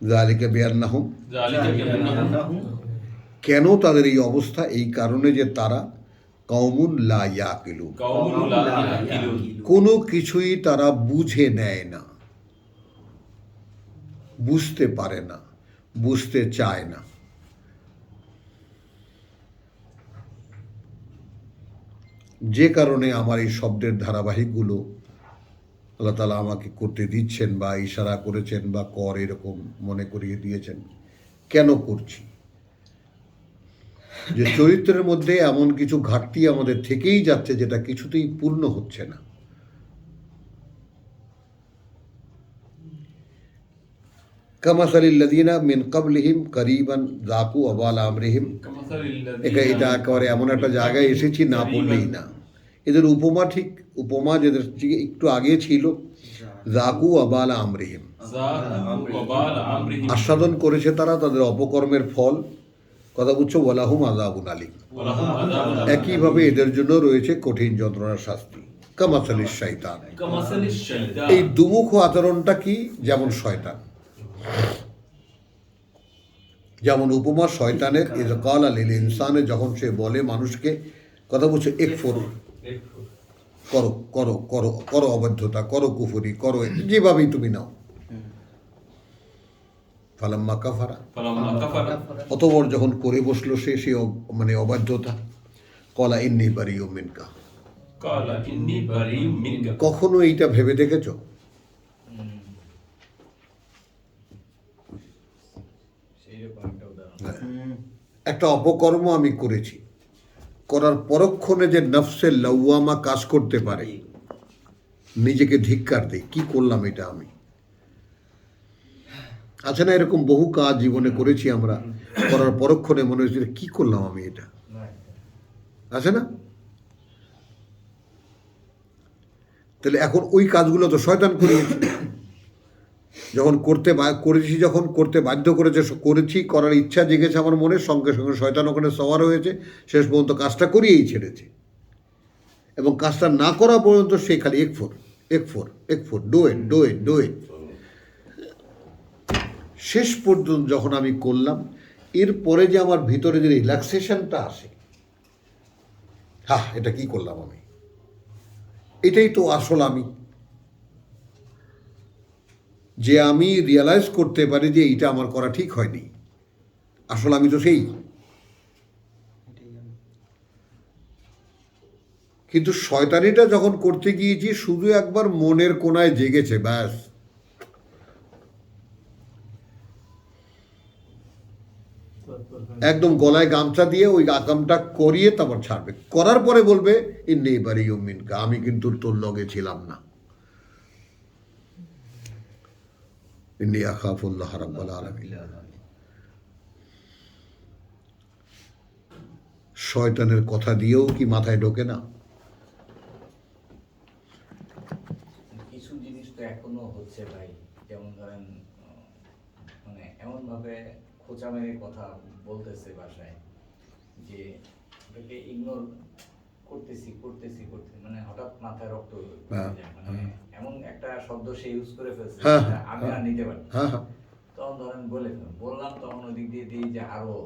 যালিকা বিআন্নাহুম, যালিকা বিআন্নাহুম, কেন তাদের এই অবস্থা? এই কারণে যে তারা কওমুন লা ইয়াকিলুন, কওমুন লা ইয়াকিলুন, কোনো কিছুই তারা বুঝে নেয় না, বুঝতে পারে না, বুঝতে চায় না। যে কারণে আমার এই শব্দের ধারাবাহিকগুলো আল্লাহ তাআলা আমাকে করতে দিচ্ছেন, বা ইশারা করেছেন, বা এরকম মনে করিয়ে দিয়েছেন। কেন করছি? যে চরিত্রের মধ্যে এমন কিছু ঘাটতি আমাদের থেকেই যাচ্ছে যেটা কিছুতেই পূর্ণ হচ্ছে না। কামাসালিল্লাযীনা মিন ক্বাবলিহিম করিবান যাকু ওয়াবাল আমরিহিম। এটা একেবারে এমন একটা জায়গায় এসেছি না পড়লেই না। এদের উপমা ঠিক উপমা যেদের থেকে একটু আগে ছিল, যাকু ওয়াবাল আমরিহিম, আস্বাদন করেছে তারা তাদের অপকর্মের ফল। কথা বুঝছো, ওয়ালাহুম আযাবুন আলীম। একইভাবে এদের জন্য রয়েছে কঠিন যন্ত্রণার শাস্তি। কামাসালিশ শাইতান, এই দুমুখ আচরণটা কি? যেমন শয়তান, যেমন উপমা শয়তানের। ইয ক্বালা লিল ইনসানে, যখন সে বলে মানুষকে, কথা বলছে একফুর, করো করো করো করো অবাধ্যতা, করো কুফরি, করো যেভাবেই তুমি নাও। ফালাম্মা কাফারা, অতঃপর যখন করে বসলো সে মানে অবাধ্যতা, ক্বালা ইন্নী বারিউম মিনকা। কখনো এইটা ভেবে দেখেছো? একটা অপকর্ম আমি করেছি, করার পরক্ষণে যে নফসে লাওয়ামা কাজ করতে পারে, নিজেকে ধিক্কার দেই, কি করলাম এটা আমি। আছে না এরকম বহু কাজ জীবনে করেছি আমরা, করার পরক্ষণে মনে হয়েছিল কি করলাম আমি এটা, আছে না? তাহলে এখন ওই কাজগুলো তো শয়তান করিয়েছে। যখন করেছি, যখন করতে বাধ্য করেছে, করেছি, করার ইচ্ছা জেগেছে আমার মনে, সঙ্গে সঙ্গে শয়তান ওখানে সওয়ার হয়েছে, শেষ পর্যন্ত কাজটা করিয়েই ছেড়েছে। এবং কাজটা না করা পর্যন্ত সে খালি একফুর একফুর একফুর, do it do it do it. শেষ পর্যন্ত যখন আমি করলাম, এরপরে যে আমার ভিতরে যে রিল্যাক্সেশনটা আসে, হ্যাঁ এটা কি করলাম আমি, এটাই তো আসল আমি। যে আমি রিয়ালাইজ করতে পারি যে এইটা আমার করা ঠিক হয়নি, আসলে আমি তো সেই। কিন্তু শয়তানিটা যখন করতে গিয়েছি, শুধু একবার মনের কোনায় জেগেছে, ব্যাস। একদম গলায় গামছা দিয়ে ওই আকামটা করিয়ে তারপর ছাড়বে, করার পরে বলবে ইন্নী বারিউম মিনকা, আমি কিন্তু তোর লগে ছিলাম না। ইন্নী আখাফুল্লাহ রাব্বুল আলামিন। শয়তানের কথা দিয়েও কি মাথায় ঢোকে না? কিছু জিনিস তো এখনো হচ্ছে ভাই, যেমন ধরেন মানে এমন ভাবে খোঁচা মেরে কথা বলতেছে বাসায় যে ওটাকে ইগনোর করতেছি করতেছি করতেছি, মানে হঠাৎ মাথায় রক্ত হ্যাঁ, যায়, মানে এমন একটা শব্দ সে ইউজ করে ফেলছে হ্যাঁ, যেটা আমি আর নিতে পারি। হ্যাঁ হ্যাঁ, তখন ধরেন বললাম, তখন ওই দিক দিয়ে দিই যে আরো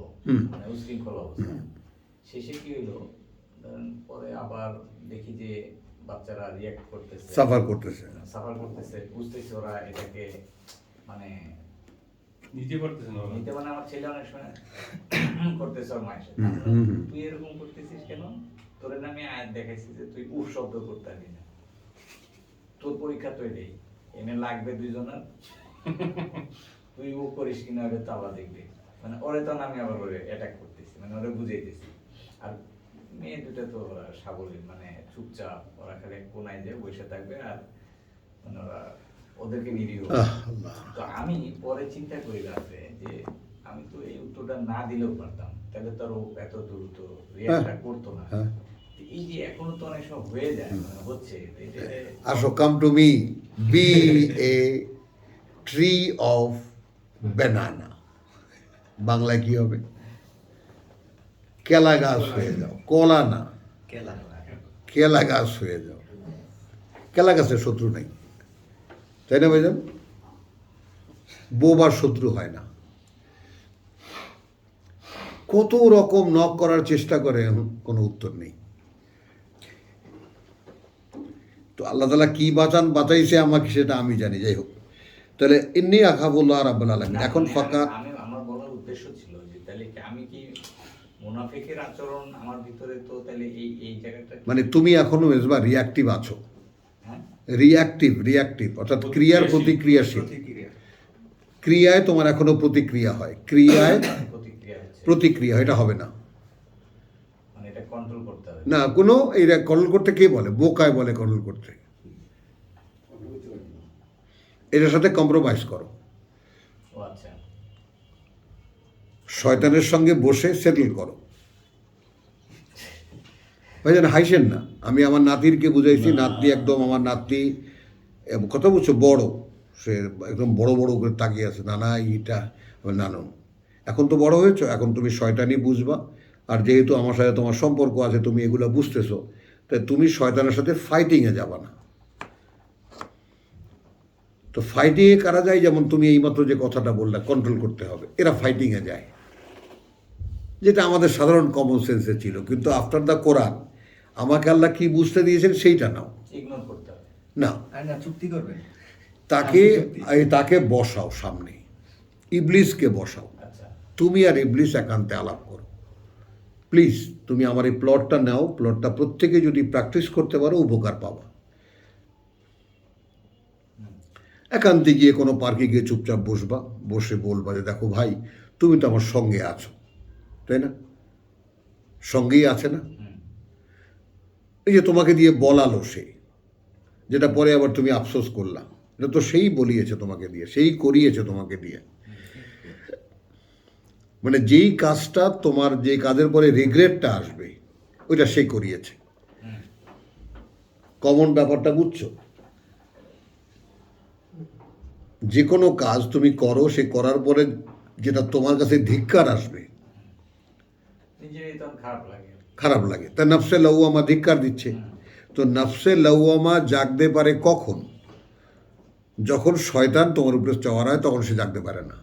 মানে উশৃঙ্খল অবস্থা। শেষে কি হইলো, ধরেন পরে আবার দেখি যে বাচ্চারা রিয়াক্ট করতেছে, সাফার করতেছে, বুঝতেছে ওরা এটাকে মানে নিতে পারতেছে না। নিতে, মানে আমার ছেলে অনেক সময় করতেছে ওর মায়ের সাথে, তুই এরকম করতেছিস কেন, তোর নামে আয়াত দেখাইছি যে তুই উফ শব্দ করতে পারবি না, তোর পরীক্ষা তো এটাই, এনে লাগবে দুইজনের, তুই ও করিস কিনা ওরে তো আবার দেখবে, মানে ওরে তো আমি আবার ওরে অ্যাটাক করতেছি, মানে ওরে বুঝাইতেছি। আর মেয়ে দুটো তো ওরা সাবলীল, মানে চুপচাপ, ওরা খালি কোনায় যে বসে থাকবে, আর মানে ওরা ওদেরকে নিরীহ। তো আমি পরে চিন্তা করি রাতে যে আমি তো এই উত্তরটা না দিলেও পারতাম, তাহলে তো আর ও এত দ্রুত রিয়াক্টটা করতো না। এই যে এখনো তো অনেক সময় হয়ে যায়, মানে হচ্ছে আসো, come to me, be a tree of banana. বাংলায় কি হবে? কেলা গাছ হয়ে যাও, কলা না, কেলা গাছ হয়ে যাও। কেলা গাছের শত্রু নাই, তাই না ভাইজান? বোবার শত্রু হয় না। কত রকম নক করার চেষ্টা করে, কোনো উত্তর নেই। তো আল্লাহ তাআলা কি বাঁচাইছে আমাকে সেটা আমি জানি। যাই হোক, তাহলে ইন্নী আখাফুল্লাহ রাব্বুল আলামিন। এখন ফাকাত আমার বলার উদ্দেশ্য ছিল যে তাহলে আমি কি মুনাফিকের আচরণ আমার ভিতরে, তো তাহলে এই জায়গাটা মানে তুমি এখনো মেজবা রিয়াক্টিভ আছো। হ্যাঁ, রিয়াক্টিভ অর্থাৎ ক্রিয়ার প্রতিক্রিয়াশীল। ক্রিয়ায় তোমার এখনো প্রতিক্রিয়া হয়, ক্রিয়ায় প্রতিক্রিয়া হচ্ছে। প্রতিক্রিয়া, এটা হবে না। কন্ট্রোল করতে হবে। না কোনো এইটা কন্ট্রোল করতে কে বলে? বোকায় বলে কন্ট্রোল করতে। এটার সাথে কম্প্রোমাইজ করো, ও আচ্ছা। শয়তানের সঙ্গে বসে সেটেল করো। ভাইজান হাসেন না, আমি আমার নাতিরকে বুঝাইছি, নাতনি একদম আমার নাতনি কত বলছো বড়, সে একদম বড় বড় করে তাকিয়ে আছে, না না এইটা না না, এখন তো বড় হয়েছো, এখন তুমি শয়তানি বুঝবা, আর যেহেতু আমার সাথে তোমার সম্পর্ক আছে তুমি এগুলো বুঝতেছো, তাই তুমি শয়তানের সাথে ফাইটিংয়ে যাবা না। তো ফাইটিংয়ে কারা যায়? যেমন তুমি এইমাত্র যে কথাটা বললে কন্ট্রোল করতে হবে, এরা ফাইটিংয়ে যায়, যেটা আমাদের সাধারণ কমন সেন্সে ছিল। কিন্তু আফটার দ্য কোরআন আমাকে আল্লাহ কি বুঝতে দিয়েছেন সেইটা নাও, ইগনোর করতে হবে। না আর না চুক্তি করবেন, তাকে বসাও সামনে, ইবলিসকে বসাও, আচ্ছা। তুমি আর ইবলিস একান্তে আলাপ করো। প্লিজ তুমি আমার এই প্লটটা নাও, প্লটটা প্রত্যেকে যদি প্র্যাকটিস করতে পারো উপকার পাবা। একান্তে গিয়ে কোনো পার্কে গিয়ে চুপচাপ বসবা, বসে বলবা যে দেখো ভাই তুমি তো আমার সঙ্গে আছো, তাই না? সঙ্গেই আছে না? এই যে তোমাকে দিয়ে বলালো সে, যেটা পরে আবার তুমি আফসোস করলা, এটা তো সেই বলিয়েছে তোমাকে দিয়ে, সেই করিয়েছে তোমাকে দিয়ে। মানে যেই কাজটা তোমার, যে কাজের পরে রিগ্রেটটা আসবে, ওইটা সে করিয়েছে। কমন ব্যাপারটা বুঝছো? যে কোনো কাজ তুমি করো, সে করার পরে যেটা তোমার কাছে ধিক্কার আসবে, নিজেরই তখন খারাপ লাগে। খারাপ লাগে, তা নফসে লাউয়ামা ধিক্কার দিচ্ছে। তো নফসে লাউয়ামা জাগতে পারে কখন? যখন শয়তান তোমার উপরে চওয়ার হয়, তখন সে জাগতে পারে না।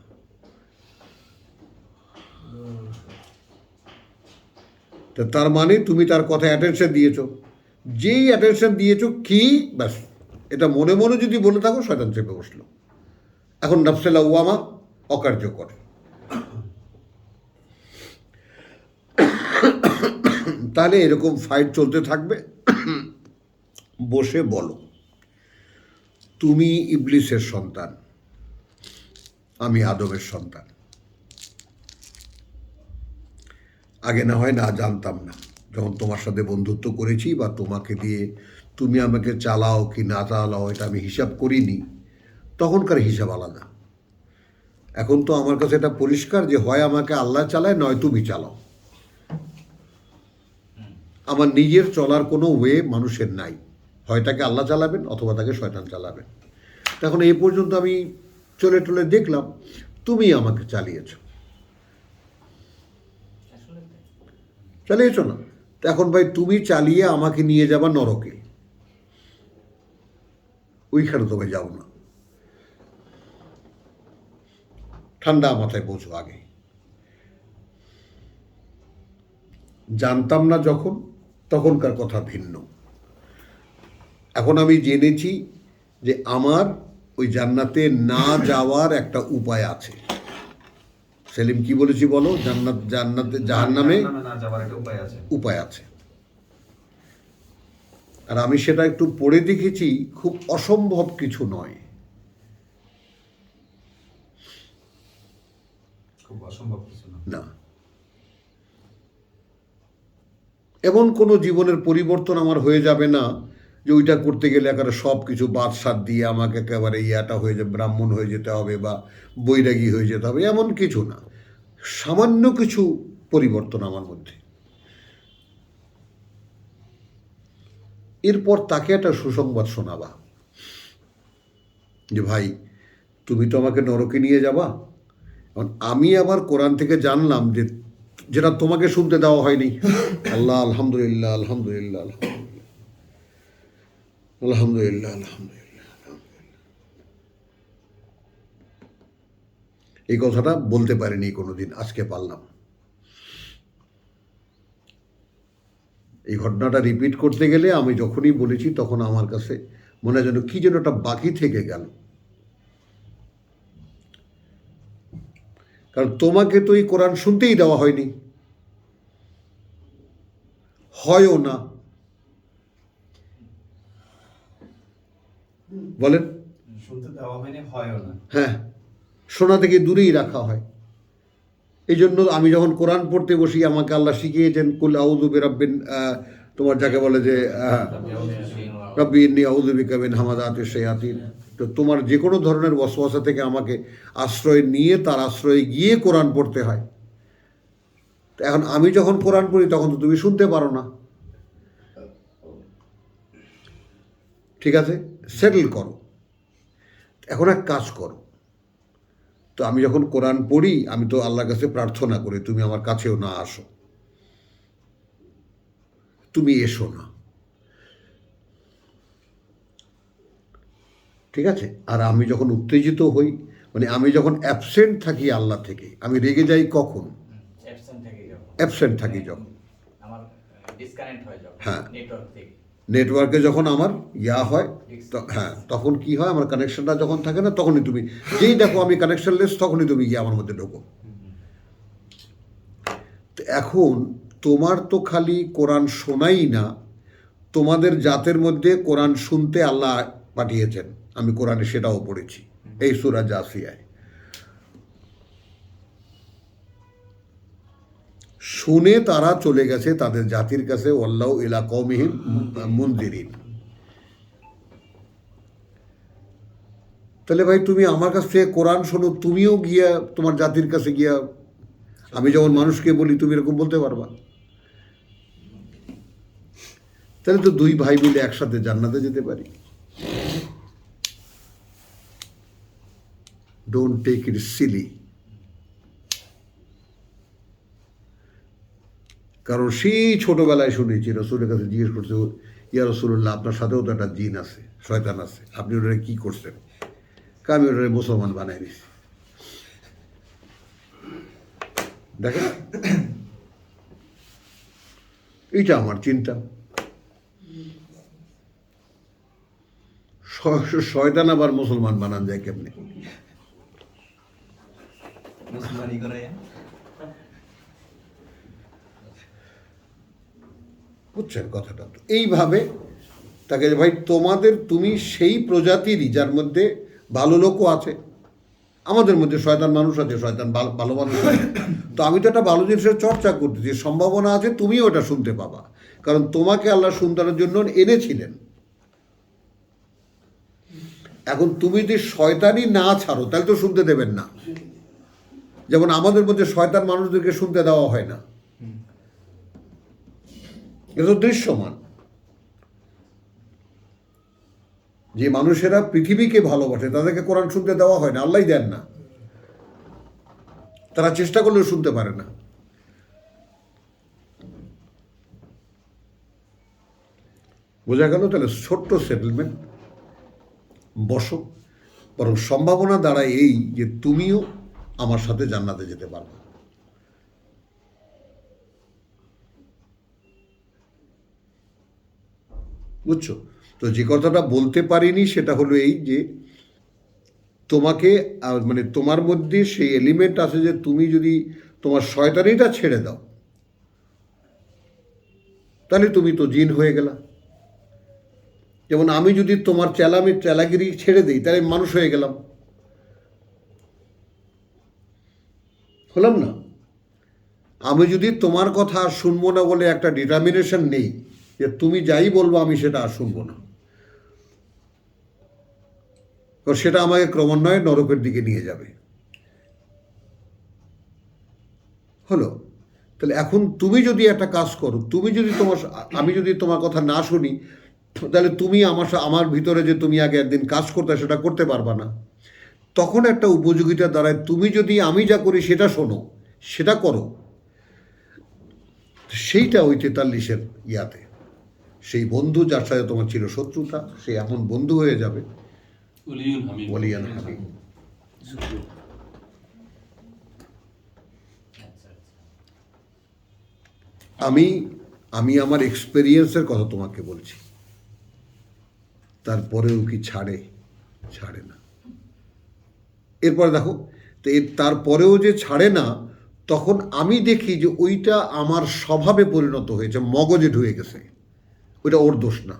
তো তার মানে তুমি তার কথায় অ্যাটেনশন দিয়েছো, যেই অ্যাটেনশন দিয়েছো কি ব্যাস, এটা মনে মনে যদি বলে থাকো, শয়তান চেপে বসলো। এখন নফসে লাউয়ামা অকার্যকর। তাহলে এরকম ফাইট চলতে থাকবে। বসে বলো তুমি ইবলিসের সন্তান, আমি আদমের সন্তান। আগে না হয় না জানতাম না, যখন তোমার সাথে বন্ধুত্ব করেছি বা তোমাকে দিয়ে তুমি আমাকে চালাও কি না চালাও এটা আমি হিসাব করিনি, তখনকার হিসাব আলাদা। এখন তো আমার কাছে এটা পরিষ্কার যে হয় আমাকে আল্লাহ চালায়, নয় তুমি চালাও। আমার নিজের চলার কোনো ওয়ে মানুষের নাই, হয় তাকে আল্লাহ চালাবেন অথবা তাকে শয়তান চালাবেন। এখন এই পর্যন্ত আমি চলে টলে দেখলাম তুমি আমাকে চালিয়েছ, আসলে তাই। চালিয়েছ না? তো এখন ভাই তুমি চালিয়ে আমাকে নিয়ে যাবা নরকে, ওইখানে তবে যাও না। ঠান্ডা মাথায় বোঝো আগে। জানতাম না যখন, তখনকার কথা ভিন্ন। এখন আমি জেনেছি যে আমার ওই জান্নাতে না যাওয়ার একটা উপায় আছে। সেলিম কি বলেছি বলো? জান্নাতে জাহান্নামে না যাওয়ার একটা উপায় আছে। উপায় আছে। আর আমি সেটা একটু পড়ে দেখেছি, খুব অসম্ভব কিছু নয়। খুব অসম্ভব কিছু না। না, এমন কোনো জীবনের পরিবর্তন আমার হয়ে যাবে না যে ওইটা করতে গেলে একেবারে সব কিছু বাদশাদ দিয়ে আমাকে একেবারে ইয়াটা হয়ে যাবে, ব্রাহ্মণ হয়ে যেতে হবে বা বৈরাগী হয়ে যেতে হবে, এমন কিছু না। সামান্য কিছু পরিবর্তন আমার মধ্যে। এরপর তাকে একটা সুসংবাদ শোনাবা যে ভাই তুমি তো আমাকে নরকে নিয়ে যাবা। এখন আমি আবার কোরআন থেকে জানলাম যে যেটা তোমাকে শুনতে দেওয়া হয়নি। আল্লাহ আলহামদুলিল্লাহ আলহামদুলিল্লাহ আলহামদুলিল্লাহ আলহামদুলিল্লাহ আলহামদুলিল্লাহ। এই কথাটা বলতে পারিনি কোনোদিন, আজকে পারলাম। এই ঘটনাটা রিপিট করতে গেলে আমি যখনই বলেছি তখন আমার কাছে মনে হয় যেন কি যেন একটা বাকি থেকে গেল। কারণ তোমাকে তো এই কোরআন শুনতেই দেওয়া হয়নি, হয়ও না। বলেন? শুনতে দেওয়া হয়নি, হয়ও না। হ্যাঁ, শোনা থেকে দূরেই রাখা হয়। এই জন্য আমি যখন কোরআন পড়তে বসি আমাকে আল্লাহ শিখিয়েছেন কুল আউযু বিরাব্বিন, তোমার যাকে বলে যে রব্বি ইন্নী আউযু বিকা মিন হামাযাতিশ শায়াতিন। তো তোমার যে কোনো ধরনের ওয়াসওয়াসা থেকে আমাকে আশ্রয় নিয়ে তার আশ্রয়ে গিয়ে কোরআন পড়তে হয়। তো এখন আমি যখন কোরআন পড়ি তখন তো তুমি শুনতে পারো না। ঠিক আছে, সেটেল করো। এখন এক কাজ করো, তো আমি যখন কোরআন পড়ি আমি তো আল্লাহর কাছে প্রার্থনা করি তুমি আমার কাছেও না আসো, তুমি এসো না। ঠিক আছে, আর আমি যখন উত্তেজিত হই, মানে আমি যখন অ্যাবসেন্ট থাকি আল্লাহ থেকে, আমি রেগে যাই কখন? অ্যাবসেন্ট থাকি যখন, আমার ডিসকানেক্ট হয়ে যাবে হ্যাঁ। নেটওয়ার্ক থেকে। নেটওয়ার্কে যখন আমার হয় হ্যাঁ, তখন কি হয়, আমার কানেকশনটা যখন থাকে না তখনই তুমি যেই দেখো আমি কানেকশনলেস, তখনই তুমি গিয়ে আমার মধ্যে ঢোকো। তো এখন তোমার তো খালি কোরআন শোনাই না, তোমাদের জাতের মধ্যে কোরআন শুনতে আল্লাহ পাঠিয়েছেন। আমি কোরআনে সেটাও পড়েছি এই সূরা জাসিয়ায়। শুনে তারা চলে গেছে তাদের জাতির কাছে, ওয়াল্লাহু ইলা কওমিহিম মুনজিরিন। তাহলে ভাই তুমি আমার কাছ থেকে কোরআন শোনো, তুমিও গিয়া তোমার জাতির কাছে গিয়া, আমি যেমন মানুষকে বলি তুমি এরকম বলতে পারবা? তাহলে তো দুই ভাই মিলে একসাথে জান্নাতে যেতে পারি। Don't take it silly. কারণ সেই ছোটবেলায় শুনেছি রসুলের কাছে জিজ্ঞেস করছে, ইয়া রসুল্লাহ আপনার সাথেও তো একটা জিন আছে, শয়তান আছে, আপনি ওটা কি করছেন? আমি ওটা মুসলমান বানাই দিছি। দেখেন, এইটা আমার চিন্তা। শয়তান আবার মুসলমান বানান যায় কেমনে? মুসলমানি করে বুঝছেন কথাটা? তো এইভাবে তাকে ভাই তুমি সেই প্রজাতিরই যার মধ্যে ভালো লোকও আছে, আমাদের মধ্যে শয়তান মানুষ আছে, শয়তান ভালো মানুষ আছে। তো আমি তো একটা ভালো জিনিসের চর্চা করতেছি, সম্ভাবনা আছে তুমিও ওটা শুনতে পাবা, কারণ তোমাকে আল্লাহ সন্তানের জন্য এনেছিলেন। এখন তুমি যদি শয়তানি না ছাড়ো তাহলে তো শুনতে দেবেন না। যেমন আমাদের মধ্যে শয়তান মানুষদেরকে শুনতে দেওয়া হয় না, এটা তো দৃশ্যমান। যে মানুষেরা পৃথিবীকে ভালোবাসে তাদেরকে কোরআন শুনতে দেওয়া হয় না, আল্লাহই দেন না। তারা চেষ্টা করলেও শুনতে পারে না। বোঝা গেল? তাহলে ছোট্ট সেটেলমেন্ট, বসো। বরং সম্ভাবনা দাঁড়ায় এই যে তুমিও আমার সাথে জান্নাতে যেতে পারবে। বুঝছো? তো যে কথাটা বলতে পারিনি সেটা হলো এই যে তোমাকে মানে তোমার মধ্যে সেই এলিমেন্ট আছে যে তুমি যদি তোমার শয়তানিটা ছেড়ে দাও তাহলে তুমি তো জিন হয়ে গেলা। যেমন আমি যদি তোমার চেলাগিরি ছেড়ে দিই তাহলে মানুষ হয়ে গেলাম, হলাম না? আমি যদি তোমার কথা আর শুনবো না বলে একটা ডিটারমিনেশন নেই যে তুমি যাই বলবো আমি সেটা আর শুনবো না, তো সেটা আমাকে ক্রমান্বয়ে নরকের দিকে নিয়ে যাবে। হলো? তাহলে এখন তুমি যদি একটা কাজ করো, আমি যদি তোমার কথা না শুনি তাহলে তুমি আমার ভিতরে যে তুমি আগে একদিন কাজ করতে সেটা করতে পারবা না। তখন একটা উপযোগিতা দাঁড়ায়, তুমি যদি আমি যা করি সেটা শোনো, সেটা করো। সেইটা ওই 43-এর ইয়াতে সেই বন্ধু যার সাথে তোমার ছিল শত্রুতা, সে এমন বন্ধু হয়ে যাবে, ওলিয়ান হামিম। আমি আমার এক্সপেরিয়েন্সের কথা তোমাকে বলছি। তারপরেও কি ছাড়ে না। এরপরে দেখো, তো তারপরেও যে ছাড়ে না, তখন আমি দেখি যে ওইটা আমার স্বভাবে পরিণত হয়েছে, মগজে ঢুকে গেছে, ওইটা ওর দোষ না।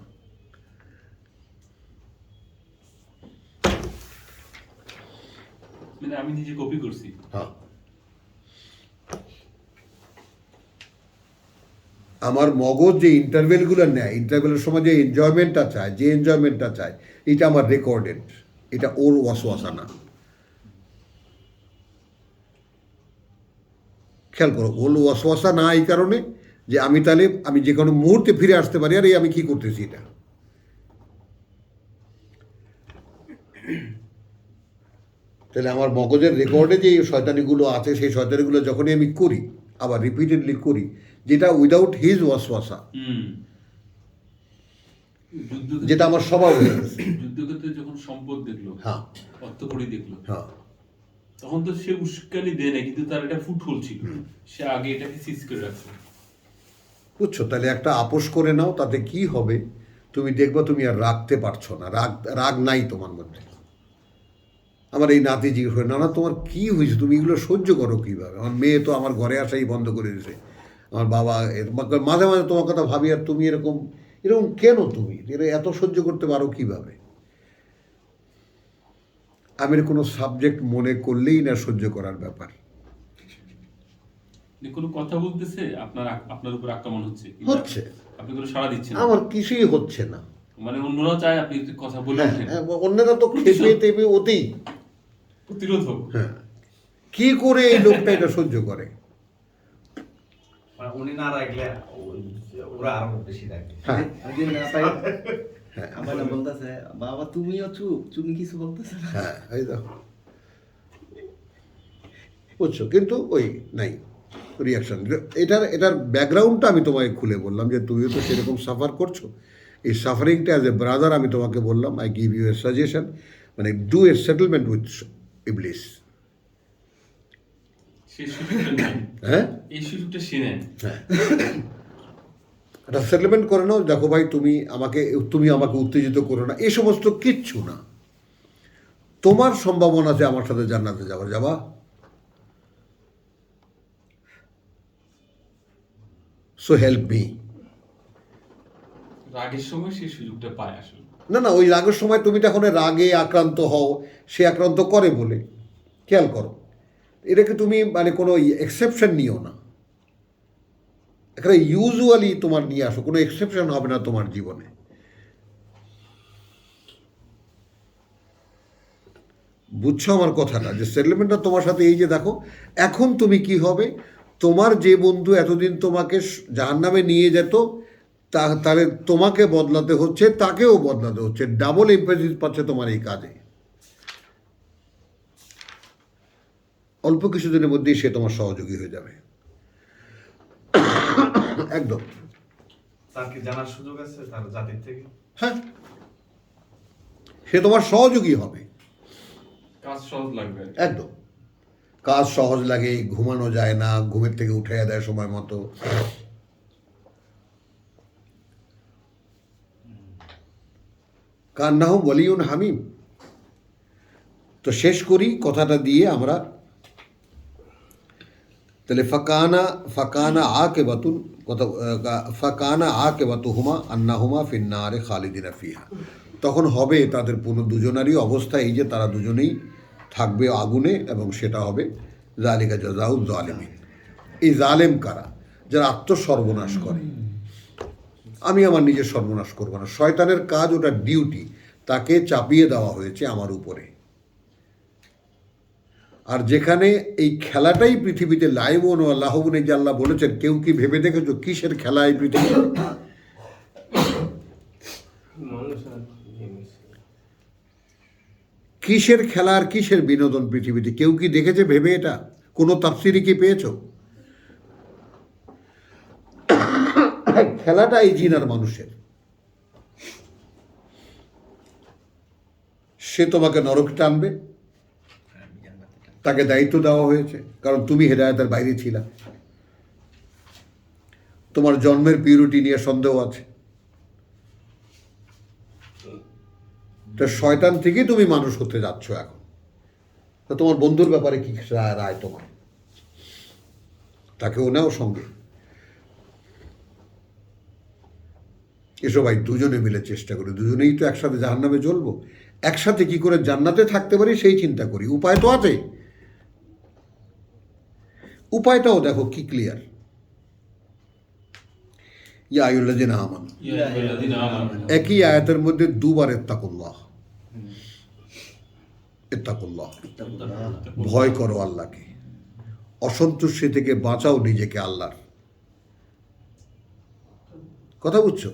মানে আমি নিজে কপি করছি। হ্যাঁ, আমার মগজ যে ইন্টারভেলগুলো নেয়, ইন্টারভেলের সময় যে এনজয়মেন্টটা চায়, যে এনজয়মেন্টটা চায়, এটা আমার রেকর্ডেড, এটা ওর ওয়াসওয়াসা না। খেয়াল করো, ওর ওয়াসওয়াসা না এই কারণে যে আমি তাহলে আমি যে কোনো মুহূর্তে ফিরে আসতে পারি, আর এই আমি কি করতেছি এটা। তাহলে আমার মগজের রেকর্ডে যে শয়তানিগুলো আছে, সেই শয়তানিগুলো যখনই আমি করি, আবার রিপিটেডলি করি, যেটা উইদাউট হিজ ওয়াসওয়াসা, যেটা আমার স্বভাব হয়ে গেছে। যুদ্ধক্ষেত্রে যখন সম্পদ দেখলো, হ্যাঁ অর্থকড়ি দেখলো, হ্যাঁ তখন তো সে উস্কানি দেয় না, কিন্তু তার এটা ফুটহোল ছিল, সে আগে এটাকে সিজ করে রাখছে। বুঝছো? তাহলে একটা আপোষ করে নাও, তাতে কি হবে, তুমি দেখবা তুমি আর রাখতে পারছো না, রাগ রাগ নাই তোমার মধ্যে। আমার এই নাতি জিজ্ঞেস করে, না না তোমার কি হয়েছে, তুমি এগুলো সহ্য করো কীভাবে? আমার মেয়ে তো আমার ঘরে আসাই বন্ধ করে দিয়েছে, আমার বাবা মাঝে মাঝে তোমার কথা ভাবি, আর তুমি এরকম এরকম কেন, তুমি এত সহ্য করতে পারো কীভাবে? আমি কোনো সাবজেক্ট মনে করলেই না সহ্য করার ব্যাপার। কোনো কথা বলতেছে, আপনার উপর আক্রমণ হচ্ছে, হচ্ছে, আপনি কোনো সাড়া দিচ্ছেন না। আমার কিছুই হচ্ছে না। মানে অন্যরাও চায় আপনি কথা বলে ওঠেন, অন্যরা তো খেপে টেপে অতি প্রতিরোধ হোক। হ্যাঁ, কি করে এই লোকটা এটা সহ্য করে? মানে উনি না রাখলে ওরা আরো বেশি রাখে। হ্যাঁ যদি না পাই আমার না বলতেছে বাবা তুমিও চুপ, তুমি কিছু বলতেছে না। হ্যাঁ, এই দেখো, বুঝছো? কিন্তু ওই নাই রিয়াকশন। এটার ব্যাকগ্রাউন্ডটা আমি তোমাকে খুলে বললাম, যে তুমিও তো সেরকম সাফার করছো। এই সাফারিংটা অ্যাজ এ ব্রাদার আমি তোমাকে বললাম, I give you a suggestion, মানে ডু এ সেটেলমেন্ট উইথ ইবলিস। সেই সুযোগটা নেই, হ্যাঁ এই সুযোগটা সে নেয়। হ্যাঁ, একটা সেটেলমেন্ট করে নাও, দেখো ভাই তুমি আমাকে উত্তেজিত করো না, এই সমস্ত কিচ্ছু না। তোমার সম্ভাবনা আছে আমার সাথে জান্নাতে যাবা। So help me. রাগের সময় সেই সুযোগটা পায় আসলে। না ওই রাগের সময় তুমি তখন রাগে আক্রান্ত হও, সে আক্রান্ত করে বলে, খেয়াল করো, এটাকে তুমি মানে কোনো এক্সেপশন নিও না, এখানে ইউজুয়ালি তোমার নিয়ে আসো, কোনো এক্সেপশন হবে না তোমার জীবনে। বুঝছো আমার কথাটা, যে সেটেলমেন্টটা তোমার সাথে এই যে দেখো, এখন তুমি কি হবে, তোমার যে বন্ধু এতদিন তোমাকে জাহান্নামে নিয়ে যেত, তাহলে তোমাকে বদলাতে হচ্ছে, তাকেও বদলাতে হচ্ছে, ডাবল এমফেসিস পাচ্ছে তোমার এই কাজে। অল্প কিছুদিনের মধ্যেই সে তোমার সহযোগী হয়ে যাবে, একদম। তার কি জানার সুযোগ আছে তার জাতির থেকে? হ্যাঁ, সে তোমার সহযোগী হবে, কাজ সহজ লাগবে। একদম কাজ সহজ লাগে, ঘুমানো যায় না, ঘুমের থেকে উঠে দেয় সময় মতো। কান্নাহু ওয়ালিউন হামিম। তো শেষ করি কথাটা দিয়ে আমরা, তাহলে ফাকানা আকিবাতুহুমা আন্নাহুমা ফিন্নারে খালিদিনা ফিহা। তখন হবে তাদের দুজনারই অবস্থা এই যে তারা দুজনেই থাকবে আগুনে, এবং সেটা হবে জালিকা জাযাউজ জালিমিন। এই জালেম কারা? যারা আত্মসর্বনাশ করে। আমি আমার নিজের সর্বনাশ করবো না, শয়তানের কাজ, ওটা ডিউটি, তাকে চাপিয়ে দেওয়া হয়েছে আমার উপরে। আর যেখানে এই খেলাটাই পৃথিবীতে লাইবুন ও লাহবুন, এই যে আল্লাহ বলেছেন, কেউ কি ভেবে দেখেছো কিসের খেলা এই পৃথিবী? কিসের খেলা আর কিসের বিনোদন পৃথিবীতে? কেউ কি দেখেছে ভেবে? এটা কোনো তাফসিরি কি পেয়েছো? খেলাটা এই জিন আর মানুষের। সে তোমাকে নরকে টানবে, তাকে দায়িত্ব দেওয়া হয়েছে, কারণ তুমি হেদায়েতের বাইরে ছিলা, তোমার জন্মের পিউরিটি নিয়ে সন্দেহ আছে। তো শয়তান থেকেই তুমি মানুষ হতে যাচ্ছ এখন। তো তোমার বন্ধুর ব্যাপারে কি রায় তোমার? তাকেও নাও সঙ্গে, এসো ভাই দুজনে মিলে চেষ্টা করি, দুজনেই তো একসাথে জাহান্নামে জ্বলবো, একসাথে কি করে জান্নাতে থাকতে পারি সেই চিন্তা করি। উপায় তো আছে, উপায়টাও দেখো কি ক্লিয়ার। ইয়া আইয়ুহাল্লাযীনা আমানু, ইয়া আইয়ুহাল্লাযীনা আমানু। একই আয়াতের মধ্যে দুবার ইত্তাকুল্লাহ, ইত্তাকুল্লাহ, ভয় করো আল্লাহকে, অসন্তুষ্টি থেকে বাঁচাও নিজেকে আল্লাহর। কথা বুঝছো?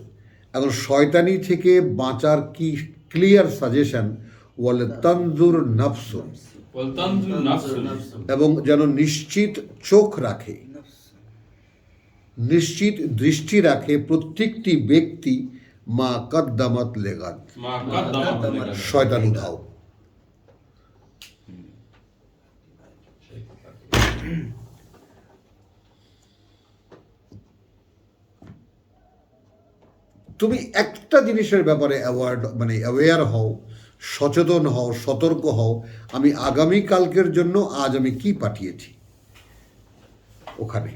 এখন শয়তানি থেকে বাঁচার কি ক্লিয়ার সাজেশন, ওয়ালে তানজুর নাফসুন, ওয়াল তানজুর নাফসুন। এবং যেন নিশ্চিত চোখ রাখে, নিশ্চিত দৃষ্টি রাখে প্রত্যেকটি ব্যক্তি মা কদ্দামাত লেগাদ, মা কদ্দামাত লিগাদ। শয়তান উধাও। তুমি একটা জিনিসের ব্যাপারে অ্যাওয়ার হও, সচেতন হও, সতর্ক হও, আমি আগামীকালকের জন্য আজ আমি কি পাঠিয়েছি ওখানে।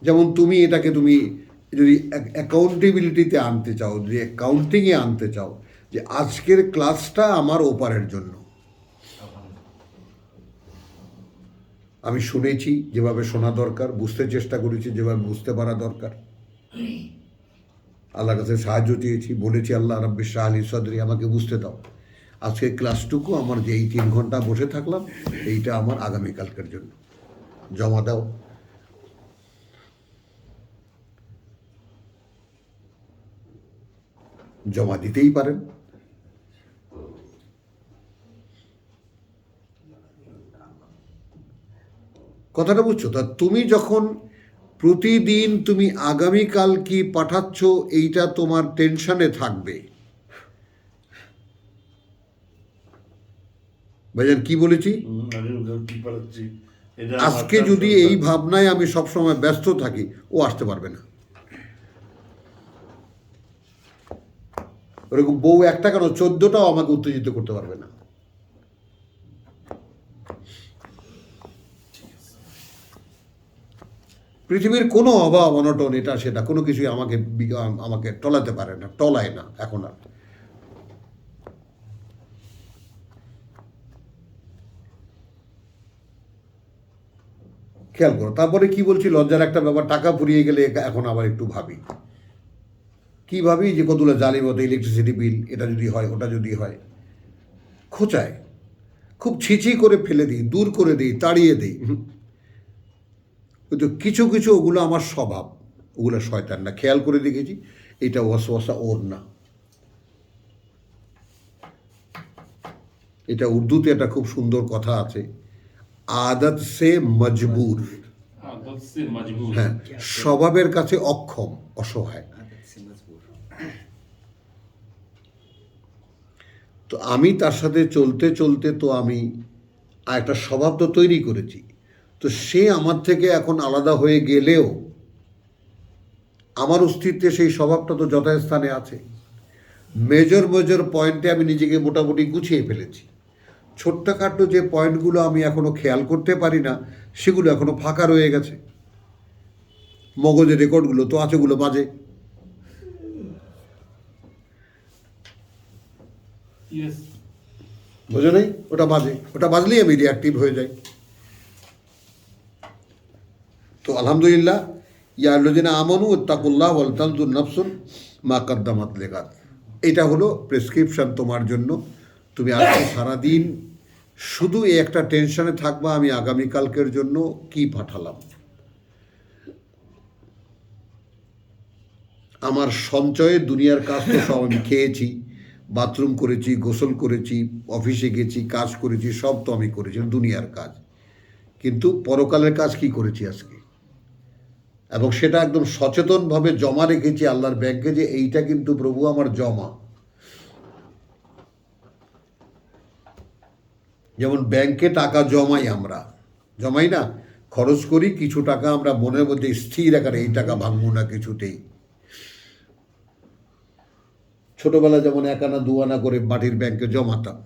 যেমন তুমি এটাকে তুমি যদি অ্যাকাউন্টেবিলিটিতে আনতে চাও, যে অ্যাকাউন্টিংয়ে আনতে চাও, যে আজকের ক্লাসটা আমার ওপারের জন্য, আমি শুনেছি যেভাবে শোনা দরকার, বুঝতে চেষ্টা করেছি যেভাবে বুঝতে পারা দরকার, আল্লাহর কাছে সাহায্য চেয়েছি, বলেছি আল্লাহ রাব্বি ইশরাহ লি সাদরি, আমাকে বুঝতে দাও। আজকের ক্লাসটুকু আমার যে এই 3 ঘন্টা বসে থাকলাম, এইটা আমার আগামীকালকের জন্য, জমা দাও। জমা দিতেই পারেন। কথাটা বুঝছো? তা তুমি যখন প্রতিদিন তুমি আগামীকাল কি পাঠাচ্ছ এইটা তোমার টেনশনে থাকবে। ভাইজান কি বলেছি? আজকে যদি এই ভাবনায় আমি সবসময় ব্যস্ত থাকি, ও আসতে পারবে না। ওরকম বউ একটা কেন 14টাও আমাকে উত্তেজিত করতে পারবে না। পৃথিবীর কোনো অভাব অনটন এটা সেটা কোনো কিছুই আমাকে টলাতে পারে না, টলায় না এখন আর। খেয়াল করো। তারপরে কি বলছি, লজ্জার একটা ব্যাপার, টাকা ফুরিয়ে গেলে এখন আবার একটু ভাবি। কি ভাবি যে কতগুলো জালিমতো, ইলেকট্রিসিটি বিল, এটা যদি হয়, ওটা যদি হয়, খোঁচায়, খুব ছিছি করে ফেলে দিই, দূর করে দিই, তাড়িয়ে দিই। কিন্তু কিছু কিছু ওগুলো আমার স্বভাব, ওগুলো শয়তান না। খেয়াল করে দেখেছি, এটা ওয়াসওয়াসা ওর না। এটা উর্দুতে একটা খুব সুন্দর কথা আছে, আদত সে মজবুর। আদত সে মজবুর। হ্যাঁ, স্বভাবের কাছে অক্ষম, অসহায়। তো আমি তার সাথে চলতে চলতে তো আমি একটা স্বভাব তো তৈরি করেছি। তো সে আমার থেকে এখন আলাদা হয়ে গেলেও আমার অস্তিত্বে সেই স্বভাবটা তো যথাস্থানে আছে। মেজর মেজর পয়েন্টে আমি নিজেকে মোটামুটি গুছিয়ে ফেলেছি। ছোট্টখাটো যে পয়েন্টগুলো আমি এখনো খেয়াল করতে পারি না, সেগুলো এখনো ফাঁকা রয়ে গেছে। মগজের রেকর্ডগুলো তো আছে, ওগুলো বাজে। ইয়েস। বোঝো নেই? ওটা বাজে, ওটা বাজলেই আমি রিঅ্যাক্টিভ হয়ে যাই। তো আলহামদুলিল্লাহ, ইয়া আল্লাযীনা আমানু ইত্তাকুল্লাহ ওয়াল তানজুর নাফসুন মা কদ্দামাত লিগাদ, এটা হলো প্রেসক্রিপশন তোমার জন্য। তুমি আজকে সারাদিন শুধু এই একটা টেনশনে থাকবা, আমি আগামীকালকের জন্য কি পাঠালাম। আমার সঞ্চয়ে দুনিয়ার কাজ তো সব আমি খেয়েছি, বাথরুম করেছি, গোসল করেছি, অফিসে গেছি, কাজ করেছি, সব তো আমি করেছি, দুনিয়ার কাজ। কিন্তু পরকালের কাজ কি করেছি আজকে, এবং সেটা একদম সচেতনভাবে জমা রেখেছি আল্লাহর ব্যাংকে, যে এইটা কিন্তু প্রভু আমার জমা। যেমন ব্যাংকে টাকা জমাই, আমরা জমাই না, খরচ করি, কিছু টাকা আমরা মনের মধ্যে স্থির আকারে, এই টাকা ভাঙবো না কিছুতেই। ছোটবেলা যেমন 1 আনা 2 আনা করে মাটির ব্যাংকে জমাতাম।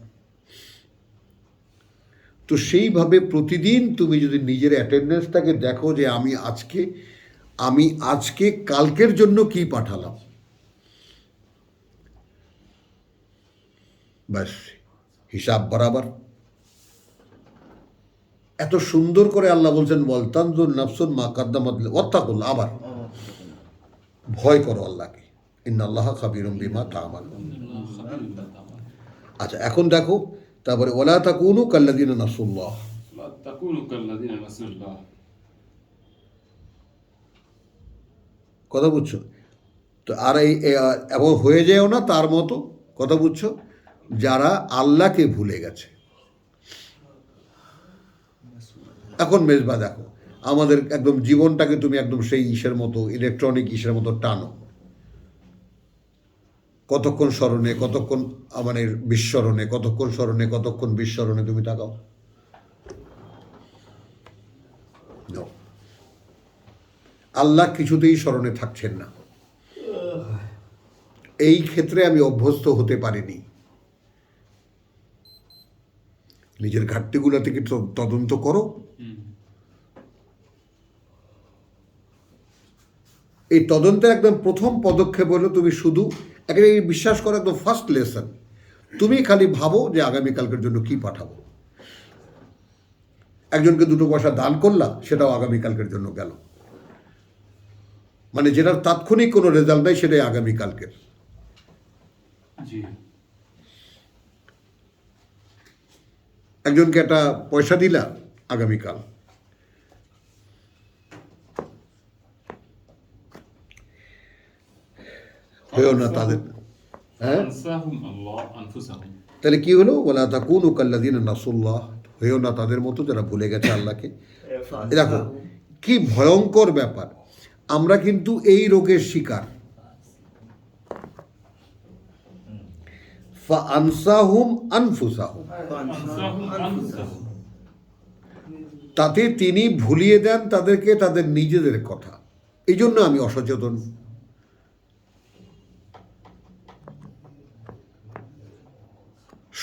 তো সেইভাবে প্রতিদিন তুমি যদি নিজের অ্যাটেন্ডেন্সটাকে দেখো, যে আমি আজকে কালকের জন্য কি পাঠালাম, ব্যাস হিসাব বরাবর। এত সুন্দর করে আল্লাহ বলছেন ওয়ালতানজুর নাফসুন মা কাদ্দামাত ওয়াত্তাকুল্লাহ, আবার ভয় করো আল্লাহকে, ইন্নাল্লাহা খাবীরুম বিমা তা'মালুন। আচ্ছা, এখন দেখো তারপরে ওয়ালা তাকুনু কাল্লাযিনা নাসুল্লাহ, লা তাকুনু কাল্লাযিনা নাসুল্লাহ। কথা বুঝছো তো? আর এবং হয়ে যেও না তার মতো, কথা বুঝছো, যারা আল্লাহকে ভুলে গেছে। এখন মেজবা দেখো, আমাদের একদম জীবনটাকে তুমি একদম সেই ইসের মতো, ইলেকট্রনিক ইসের মতো টানো, কতক্ষণ স্মরণে, কতক্ষণ আমাদের বিস্মরণে, কতক্ষণ স্মরণে, কতক্ষণ বিস্মরণে তুমি তাকাও। No. আল্লাহ কিছুতেই স্মরণে থাকছেন না। এই ক্ষেত্রে আমি অভ্যস্ত হতে পারিনি। নিজের ঘাটতিগুলো থেকে তদন্ত করো। এই তদন্তের একদম প্রথম পদক্ষেপ হলো তুমি শুধু একটা বিশ্বাস করো, একদম ফার্স্ট লেসন, তুমি খালি ভাবো যে আগামীকালকের জন্য কি পাঠাবো। একজনকে 2 পয়সা দান করলা, সেটাও আগামীকালকের জন্য গেল, মানে যেটার তাৎক্ষণিক কোনো রেজাল্ট নাই, সেটাই আগামীকালকের। জি, একজনকে একটা পয়সা দিলা, আগামীকাল। হয়েও না তাদের, হ্যাঁ, আনসাহুম আল্লাহ আনফুসাহুম। তাহলে কি হলো? ওয়ালা তাকুনু কাল্লাযিনা নাসুল্লাহ, হয়েও না তাদের মতো যারা ভুলে গেছে আল্লাহকে। দেখো কি ভয়ঙ্কর ব্যাপার, আমরা কিন্তু এই রোগের শিকার। ফাআনসাহুম আনফুসাহুম, আনসাহুম আনফুসাহুম। তাতে তিনি ভুলিয়ে দেন তাদেরকে তাদের নিজেদের কথা। এই জন্য আমি অসচেতন।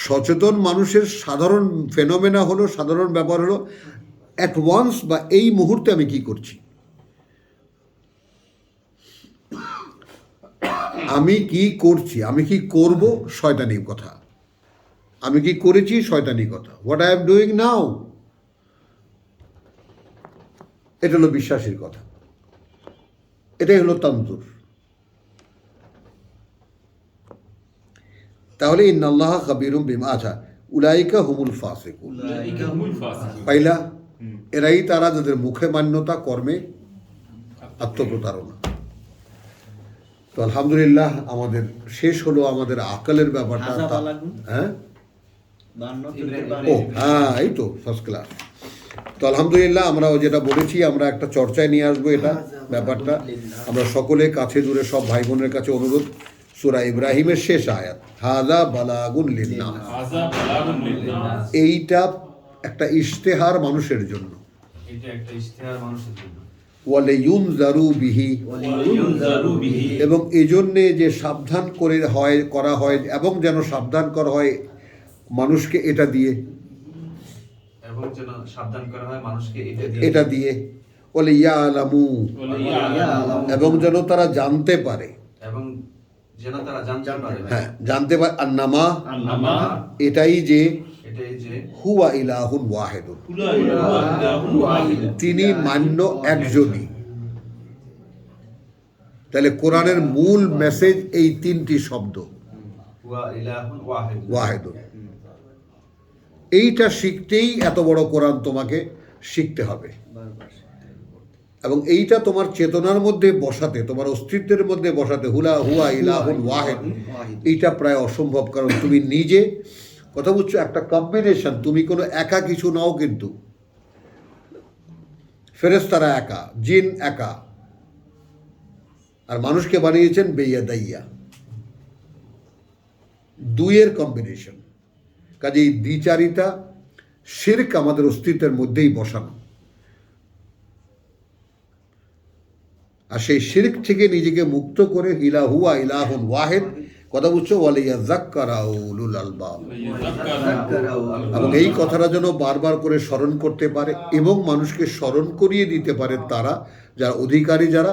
সচেতন মানুষের সাধারণ ফেনোমেনা হলো, সাধারণ ব্যাপার হলো, অ্যাট ওয়ান্স বা এই মুহূর্তে আমি কি করছি, আমি কি করছি, আমি কি করব, শয়তানি কথা। আমি কি করেছি, শয়তানি কথা। What I am doing now, এটা হলো বিশ্বাসের কথা। এটাই হলো তন্তুর। তাহলে ইন্নাল্লাহা খাবীরুম বিমা, আচ্ছা, উলাইকা হুমুল ফাসিকুন, উলাইকা হুমুল ফাসিকুন। পাইলা, এরাই তারা যাদের মুখে মান্যতা, কর্মে আত্মপ্রতারণা। তো আলহামদুলিল্লাহ আমাদের শেষ হলো আমাদের আকলের ব্যাপারটা। হ্যাঁ, ও হ্যাঁ, এই তো ফার্স্ট ক্লাস। তো আলহামদুলিল্লাহ আমরা যেটা বলেছি, আমরা একটা চর্চায় নিয়ে আসবো এটা ব্যাপারটা। আমরা সকলে কাছে দূরে সব ভাই বোনের কাছে অনুরোধ, সূরা ইব্রাহিমের শেষ আয়াত, হাযা বালাগুন লিন্নাস, হাযা বালাগুন লিন্নাস। এইটা একটা ইশতেহার মানুষের জন্য। এটা একটা ইশতেহার মানুষের জন্য। ওয়ালিয়ুনজারু বিহি, ওয়ালিয়ুনজারু বিহি। এবং এজন্যে যে সাবধান করা হয়, এবং যেন সাবধান করা হয় মানুষকে এটা দিয়ে, এবং যেন সাবধান করা হয় মানুষকে এটা দিয়ে। ওয়ালিয়ালামু, এবং যেন তারা জানতে পারে, এবং যেন তারা জানতে পারে, হ্যাঁ, জানতে পারে, আন্নামা, আন্নামা, এটাই যে এটাই যে হুয়া ইলাহুন ওয়াহিদুন, ইলাহুন ওয়াহিদ। তিনি মান্য একজনই। তাহলে কোরআনের মূল মেসেজ এই 3টি শব্দ, হুয়া ইলাহুন ওয়াহিদ। ওয়াহিদুন। এইটা শিখতেই এত বড় কোরআন তোমাকে শিখতে হবে, এবং এইটা তোমার চেতনার মধ্যে বসাতে, তোমার অস্তিত্বের মধ্যে বসাতে, হুয়া ইলাহুন ওয়াহিদ, এইটা প্রায় অসম্ভব। কারণ তুমি নিজে, কথা বুঝছো, একটা কম্বিনেশন, তুমি কোনো একা কিছু নাও, কিন্তু ফেরেশতারা একা, জিন একা, আর মানুষকে বানিয়েছেন বেয়াদাইয়া, দুইয়ের কম্বিনেশন। কাজেই দ্বিচারিতা, শিরক আমাদের অস্তিত্বের মধ্যেই বসানো, আর সেই শিরক থেকে নিজেকে মুক্ত করে হুয়া ইলাহুন ওয়াহিদ, কথা বুঝছো, ওয়ালিয়াযাক্কারা উলুল আলবাব, এবং এই কথাটা যেন বারবার করে স্মরণ করতে পারে, এবং মানুষকে স্মরণ করিয়ে দিতে পারে তারা, যারা অধিকারী, যারা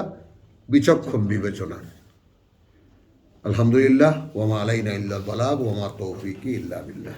বিচক্ষণ বিবেচনা। আলহামদুলিল্লাহ, ওয়া মা আলাইনা ইল্লাল বালাগ, ওয়া মা তৌফিকি ইল্লা বিল্লাহ।